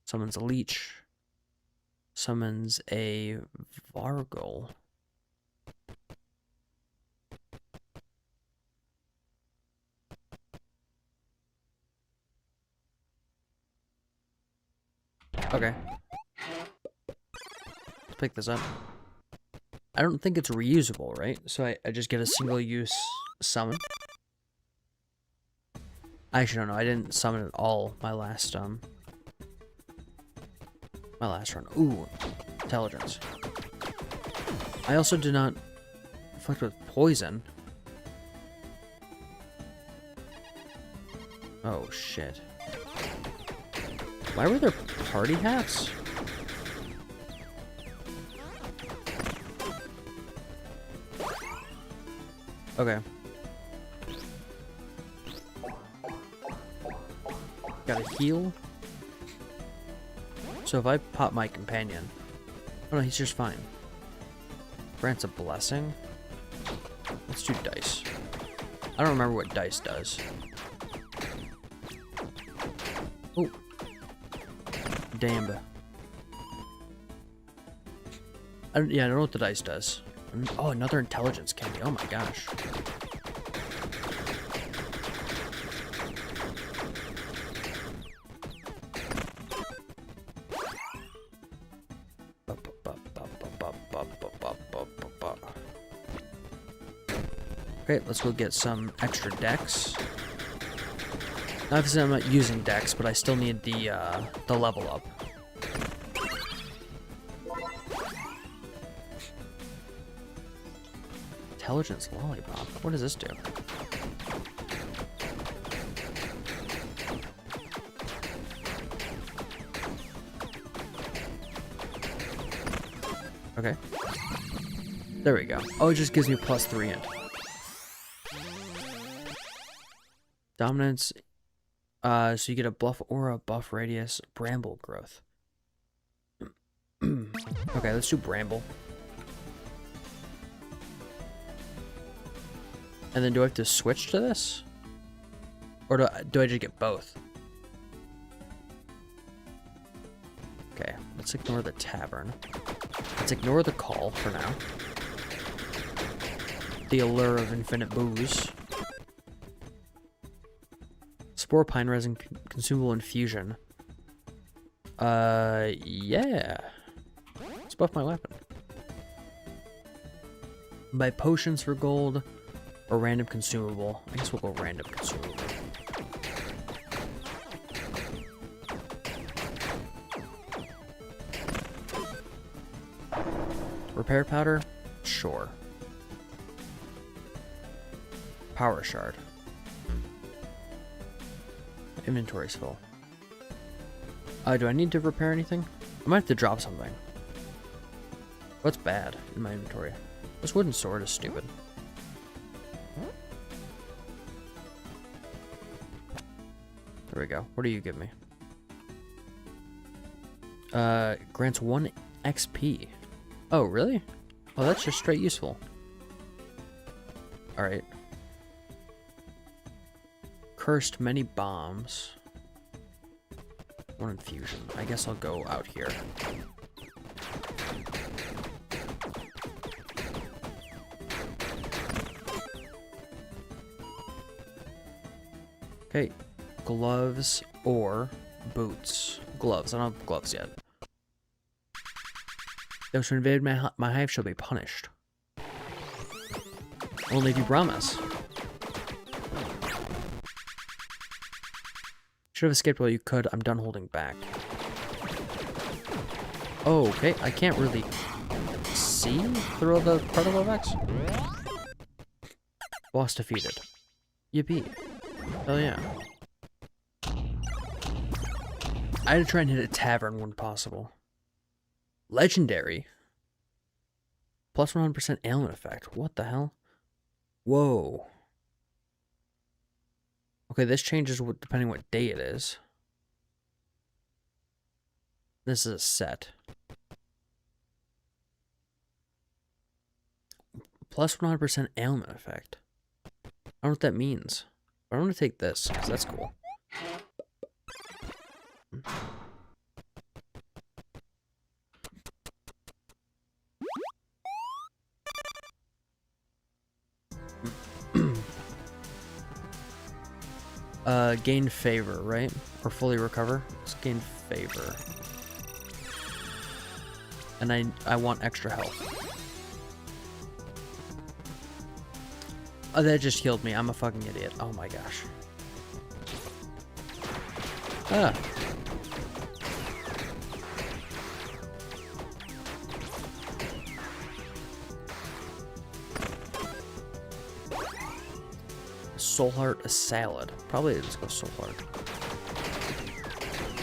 Summons a Leech. Summons a Vargol. Okay. Let's pick this up. I don't think it's reusable, right? So I just get a single use summon. I actually don't know. I didn't summon it all my last run. Ooh, intelligence. I also did not afflict with poison. Oh shit. Why were there party hats? Okay. Gotta heal. So if I pop my companion... Oh no, he's just fine. Grants a blessing. Let's do dice. I don't remember what dice does. Oh. Damn. Yeah, I don't know what the dice does. Oh, another intelligence candy. Oh my gosh. Okay, let's go get some extra dex. Obviously, I'm not using dex, but I still need the level up. Intelligence lollipop. What does this do? Okay. There we go. Oh, it just gives me +3 int. Dominance. So you get a buff aura, buff radius, bramble growth. Okay, let's do bramble. And then do I have to switch to this? Or do I just get both? Okay, let's ignore the tavern. Let's ignore the call for now. The allure of infinite booze. Spore pine resin consumable infusion. Yeah. Let's buff my weapon. Buy potions for gold or random consumable. I guess we'll go random consumable. Repair powder? Sure. Power shard. Inventory's full. Do I need to repair anything? I might have to drop something. What's bad in my inventory? This wooden sword is stupid. There we go. What do you give me? Grants 1 XP. Oh, really? Oh, that's just straight useful. Alright. Cursed many bombs. 1 infusion. I guess I'll go out here. Okay. Gloves or boots. Gloves. I don't have gloves yet. Those who invade my hive shall be punished. Only if you promise. Should have escaped while you could. I'm done holding back. Oh, okay. I can't really see through all the particle effects. Boss defeated. Yippee. Hell yeah. I had to try and hit a tavern when possible. Legendary. Plus 100% ailment effect. What the hell? Whoa. Okay, this changes depending what day it is. This is a set. Plus 100% ailment effect. I don't know what that means. But I'm going to take this, because that's cool. Gain favor, right? Or fully recover? Let's gain favor. And I want extra health. Oh, that just healed me. I'm a fucking idiot. Oh my gosh. Ah. Soul Heart, a salad. Probably just go Soul Heart.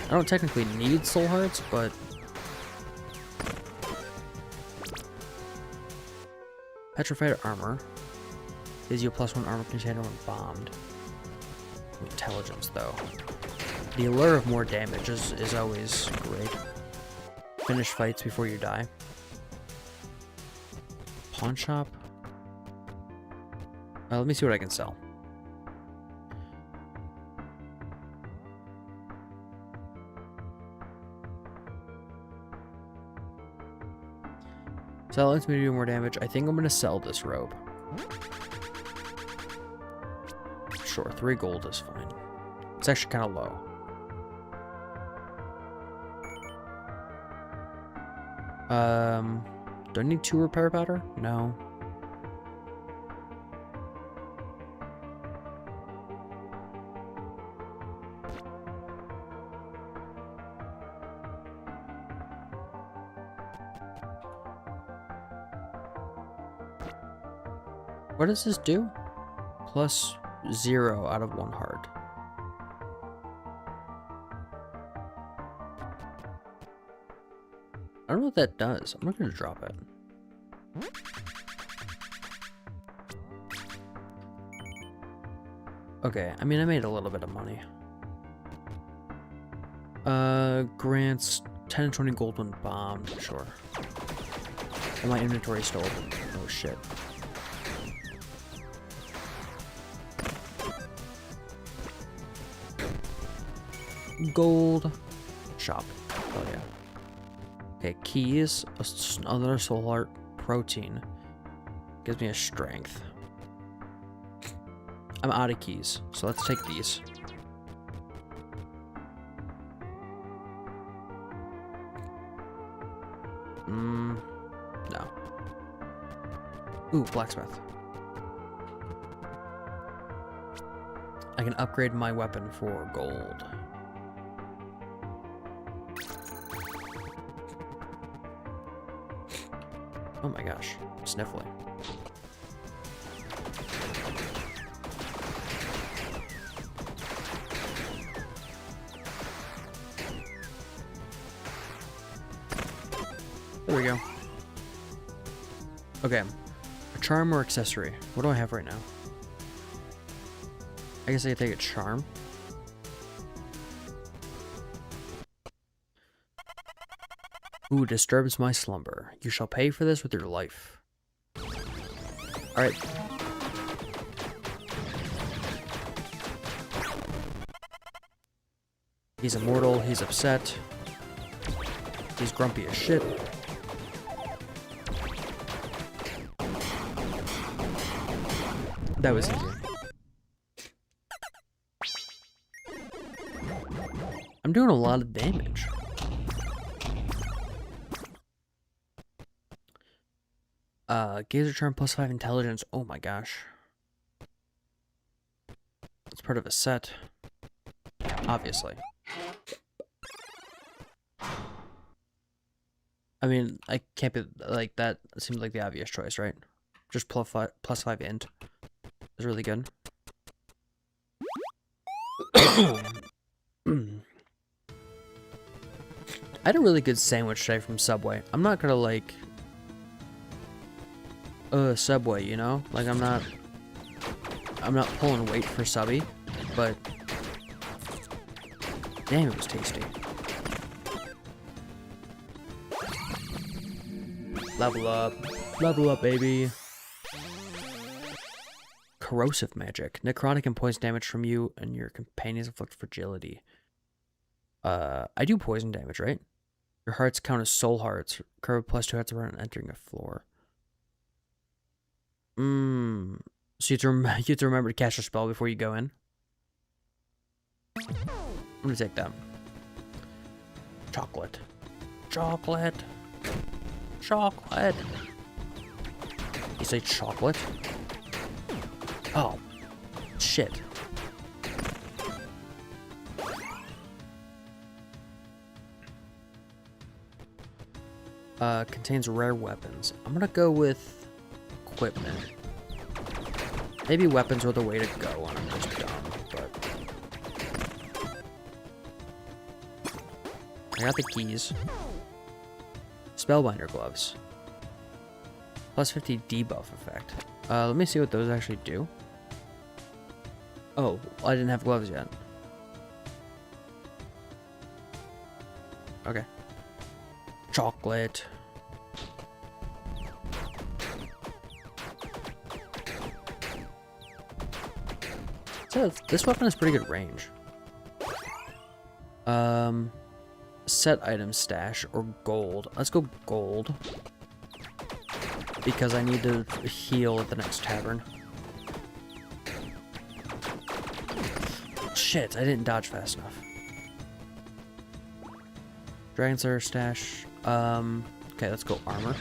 I don't technically need Soul Hearts, but petrified armor gives you a +1 armor container when bombed. Intelligence, though. The allure of more damage is always great. Finish fights before you die. Pawn shop. Let me see what I can sell. So that lets me do more damage. I think I'm going to sell this robe. Sure, 3 gold is fine. It's actually kind of low. Do I need 2 repair powder? No. What does this do? +0 out of 1 heart. I don't know what that does. I'm not going to drop it. Okay, I mean, I made a little bit of money. Grants 10 and 20 gold when bombed. Sure. And my inventory still open. Oh shit. Gold shop. Oh yeah. Okay, keys. Another soul heart. Protein. Gives me a strength. I'm out of keys, so let's take these. No. Ooh, blacksmith. I can upgrade my weapon for gold. Oh my gosh, sniffly. There we go. Okay. A charm or accessory? What do I have right now? I guess I could take a charm. Ooh, disturbs my slumber. You shall pay for this with your life. Alright. He's immortal, he's upset. He's grumpy as shit. That was easy. I'm doing a lot of damage. Gazer charm +5 intelligence. Oh my gosh. It's part of a set. Obviously. I mean, I can't be like that. Seems like the obvious choice, right? Just +5 int is really good. I had a really good sandwich today from Subway. I'm not gonna like Subway, you know? Like I'm not pulling weight for Subby, but damn, it was tasty. Level up, baby. Corrosive magic. Necrotic and poison damage from you and your companions inflict fragility. I do poison damage, right? Your hearts count as soul hearts. Curve +2 hearts around entering a floor. So you have to remember to cast your spell before you go in. I'm gonna take that. Chocolate. Chocolate. Chocolate. You say chocolate? Oh, shit. Contains rare weapons. I'm gonna go with equipment. Maybe weapons are the way to go when I'm just dumb, but I got the keys. Spellbinder gloves. +50 debuff effect. Let me see what those actually do. Oh, I didn't have gloves yet. Okay. Chocolate. So this weapon has pretty good range. Set item stash or gold. Let's go gold. Because I need to heal at the next tavern. Shit, I didn't dodge fast enough. Dragon Slayer stash. Okay, let's go armor.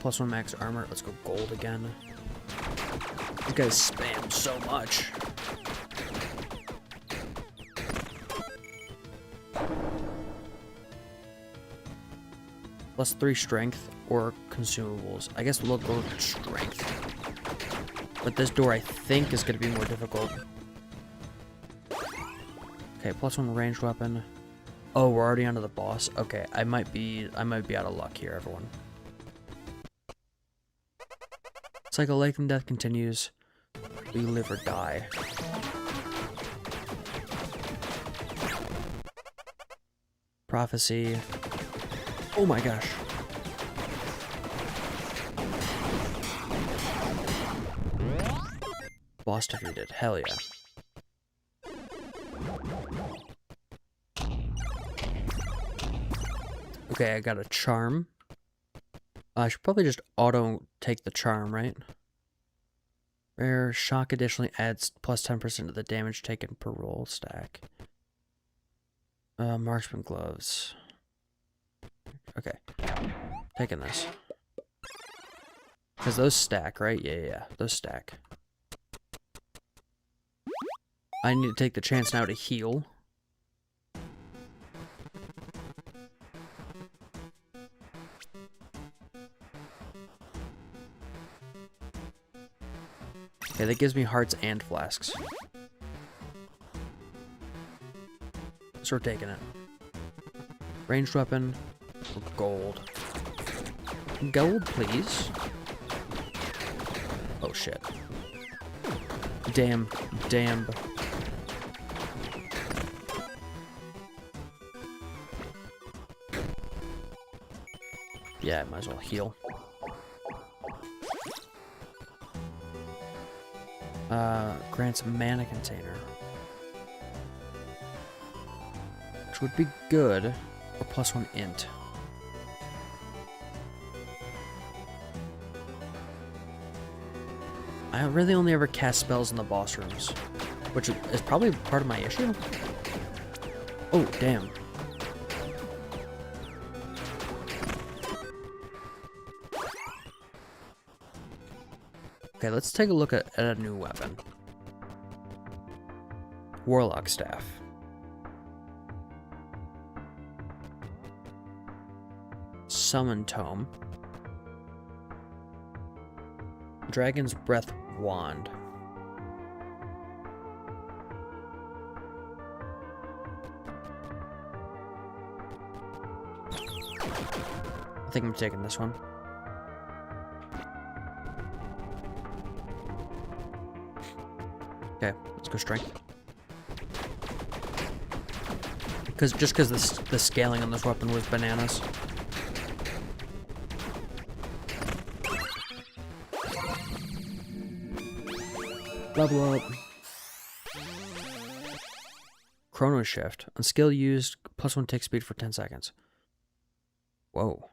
+1 max armor. Let's go gold again. You guys spam so much. +3 strength or consumables. I guess we'll go with strength. But this door I think is going to be more difficult. Okay, +1 ranged weapon. Oh, we're already onto the boss. Okay, I might be out of luck here, everyone. Cycle life and death continues. We live or die. Prophecy. Oh my gosh. Boss defeated. Hell yeah. Okay, I got a charm. I should probably just auto take the charm, right? Rare shock additionally adds plus 10% to the damage taken per roll stack. Marksman gloves. Okay. Taking this. Because those stack, right? Yeah. Those stack. I need to take the chance now to heal. Okay, that gives me hearts and flasks. So we're taking it. Ranged weapon. Gold. Gold, please. Oh, shit. Damn. Yeah, I might as well heal. Grants mana container. Which would be good. Or +1 int. I really only ever cast spells in the boss rooms. Which is probably part of my issue. Oh, damn. Okay, let's take a look at a new weapon. Warlock Staff. Summon Tome. Dragon's Breath Wand. I think I'm taking this one. Okay, let's go strength. Just because the scaling on this weapon was bananas. Level up. Chrono Shift. On skill used, +1 tick speed for 10 seconds. Whoa.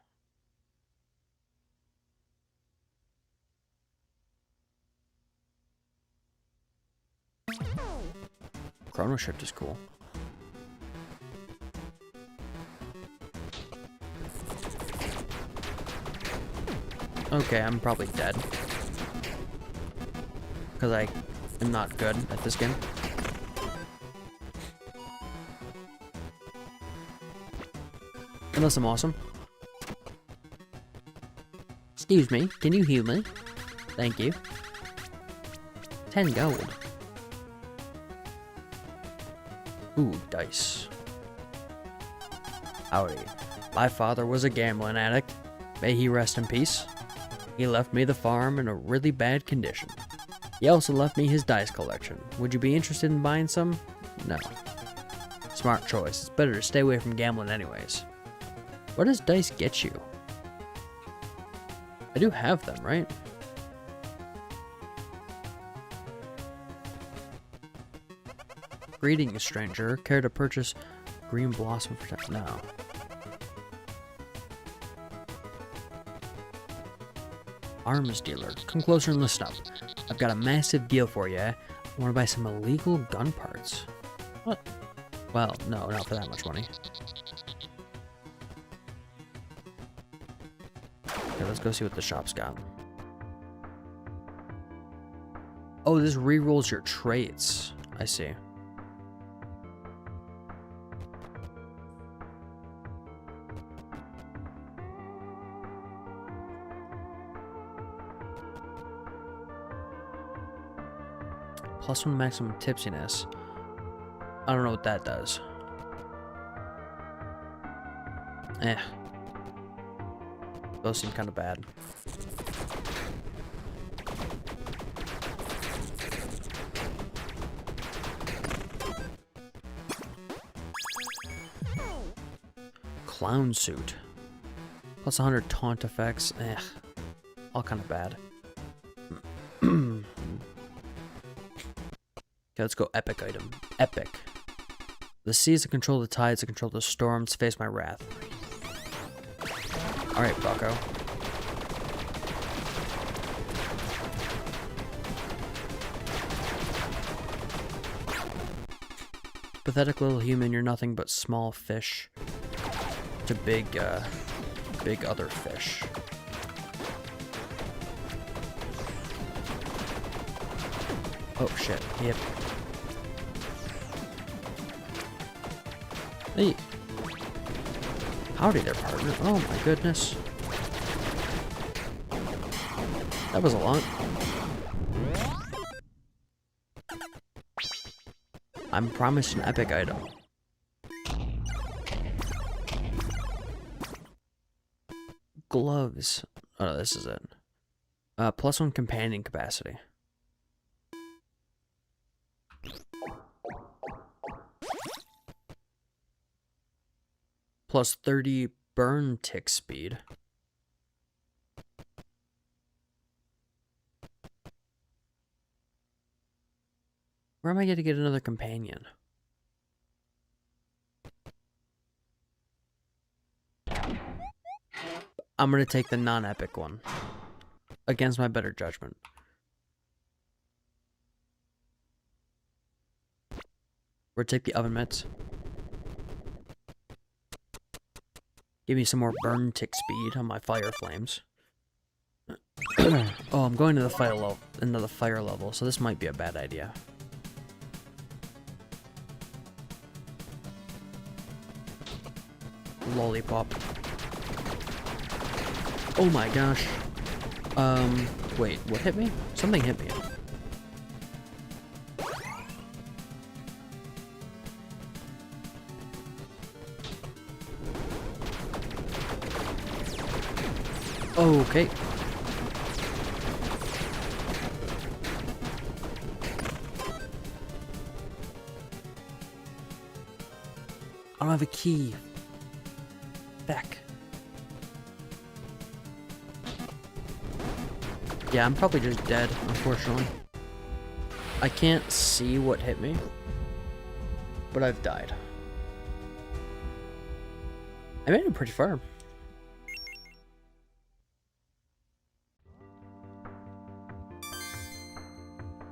Chrono Shift is cool. Okay, I'm probably dead. Because I am not good at this game. Unless I'm awesome. Excuse me, can you heal me? Thank you. 10 gold. Ooh, dice. Howdy. My father was a gambling addict. May he rest in peace. He left me the farm in a really bad condition. He also left me his dice collection. Would you be interested in buying some? No. Smart choice. It's better to stay away from gambling anyways. What does dice get you? I do have them, right? Greetings, stranger. Care to purchase green blossom for 10? No. Arms dealer. Come closer and listen up. I've got a massive deal for you. I want to buy some illegal gun parts. What? Well, no, not for that much money. Okay, let's go see what the shop's got. Oh, this rerolls your traits. I see. +1 maximum tipsiness. I don't know what that does. Those seem kind of bad. Clown suit. Plus 100 taunt effects. All kind of bad. Okay, let's go epic item. Epic. The seas to control the tides, to control the storms, face my wrath. Alright, bucko. Pathetic little human, you're nothing but small fish to big other fish. Oh shit, yep. Hey. Howdy there, partner. Oh my goodness. That was a lot. I'm promised an epic item. Gloves. Oh, this is it. +1 companion capacity. Plus 30 burn tick speed. Where am I going to get another companion? I'm going to take the non-epic one. Against my better judgment. Or take the oven mitts. Give me some more burn tick speed on my fire flames. Oh, I'm going to the fire level, so this might be a bad idea. Lollipop. Oh my gosh. Wait, what hit me? Something hit me. Okay. I don't have a key. Back. Yeah, I'm probably just dead, unfortunately. I can't see what hit me, but I've died. I made it pretty far.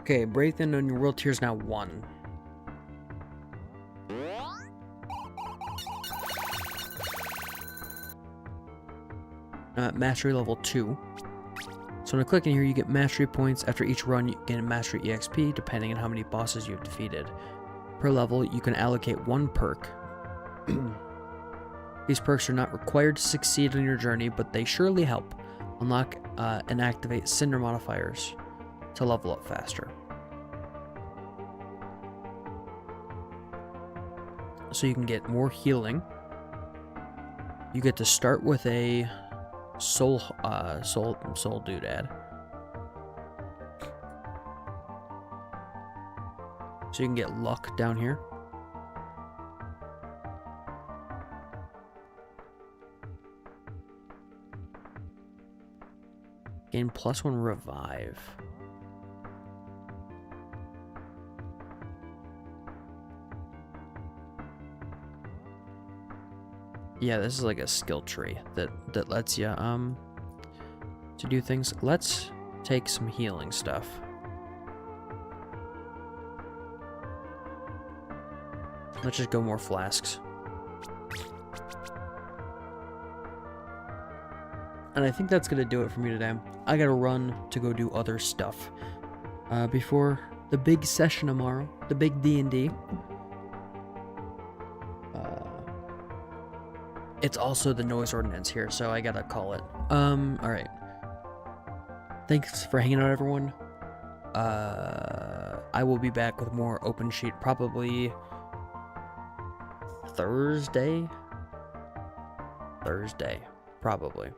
Okay, break in on your world tier is now 1. I'm at mastery level 2. So when I click in here, you get mastery points. After each run, you get a mastery EXP, depending on how many bosses you've defeated. Per level, you can allocate 1 perk. These perks are not required to succeed on your journey, but they surely help. Unlock and activate Cinder modifiers to level up faster. So you can get more healing. You get to start with a soul doodad. So you can get luck down here. Gain +1 revive. Yeah, this is like a skill tree that lets you to do things. Let's take some healing stuff. Let's just go more flasks. And I think that's gonna do it for me today. I gotta run to go do other stuff before the big session tomorrow, the big D&D. It's also the noise ordinance here, so I gotta call it. Alright. Thanks for hanging out, everyone. I will be back with more OpenSheet probably Thursday, probably.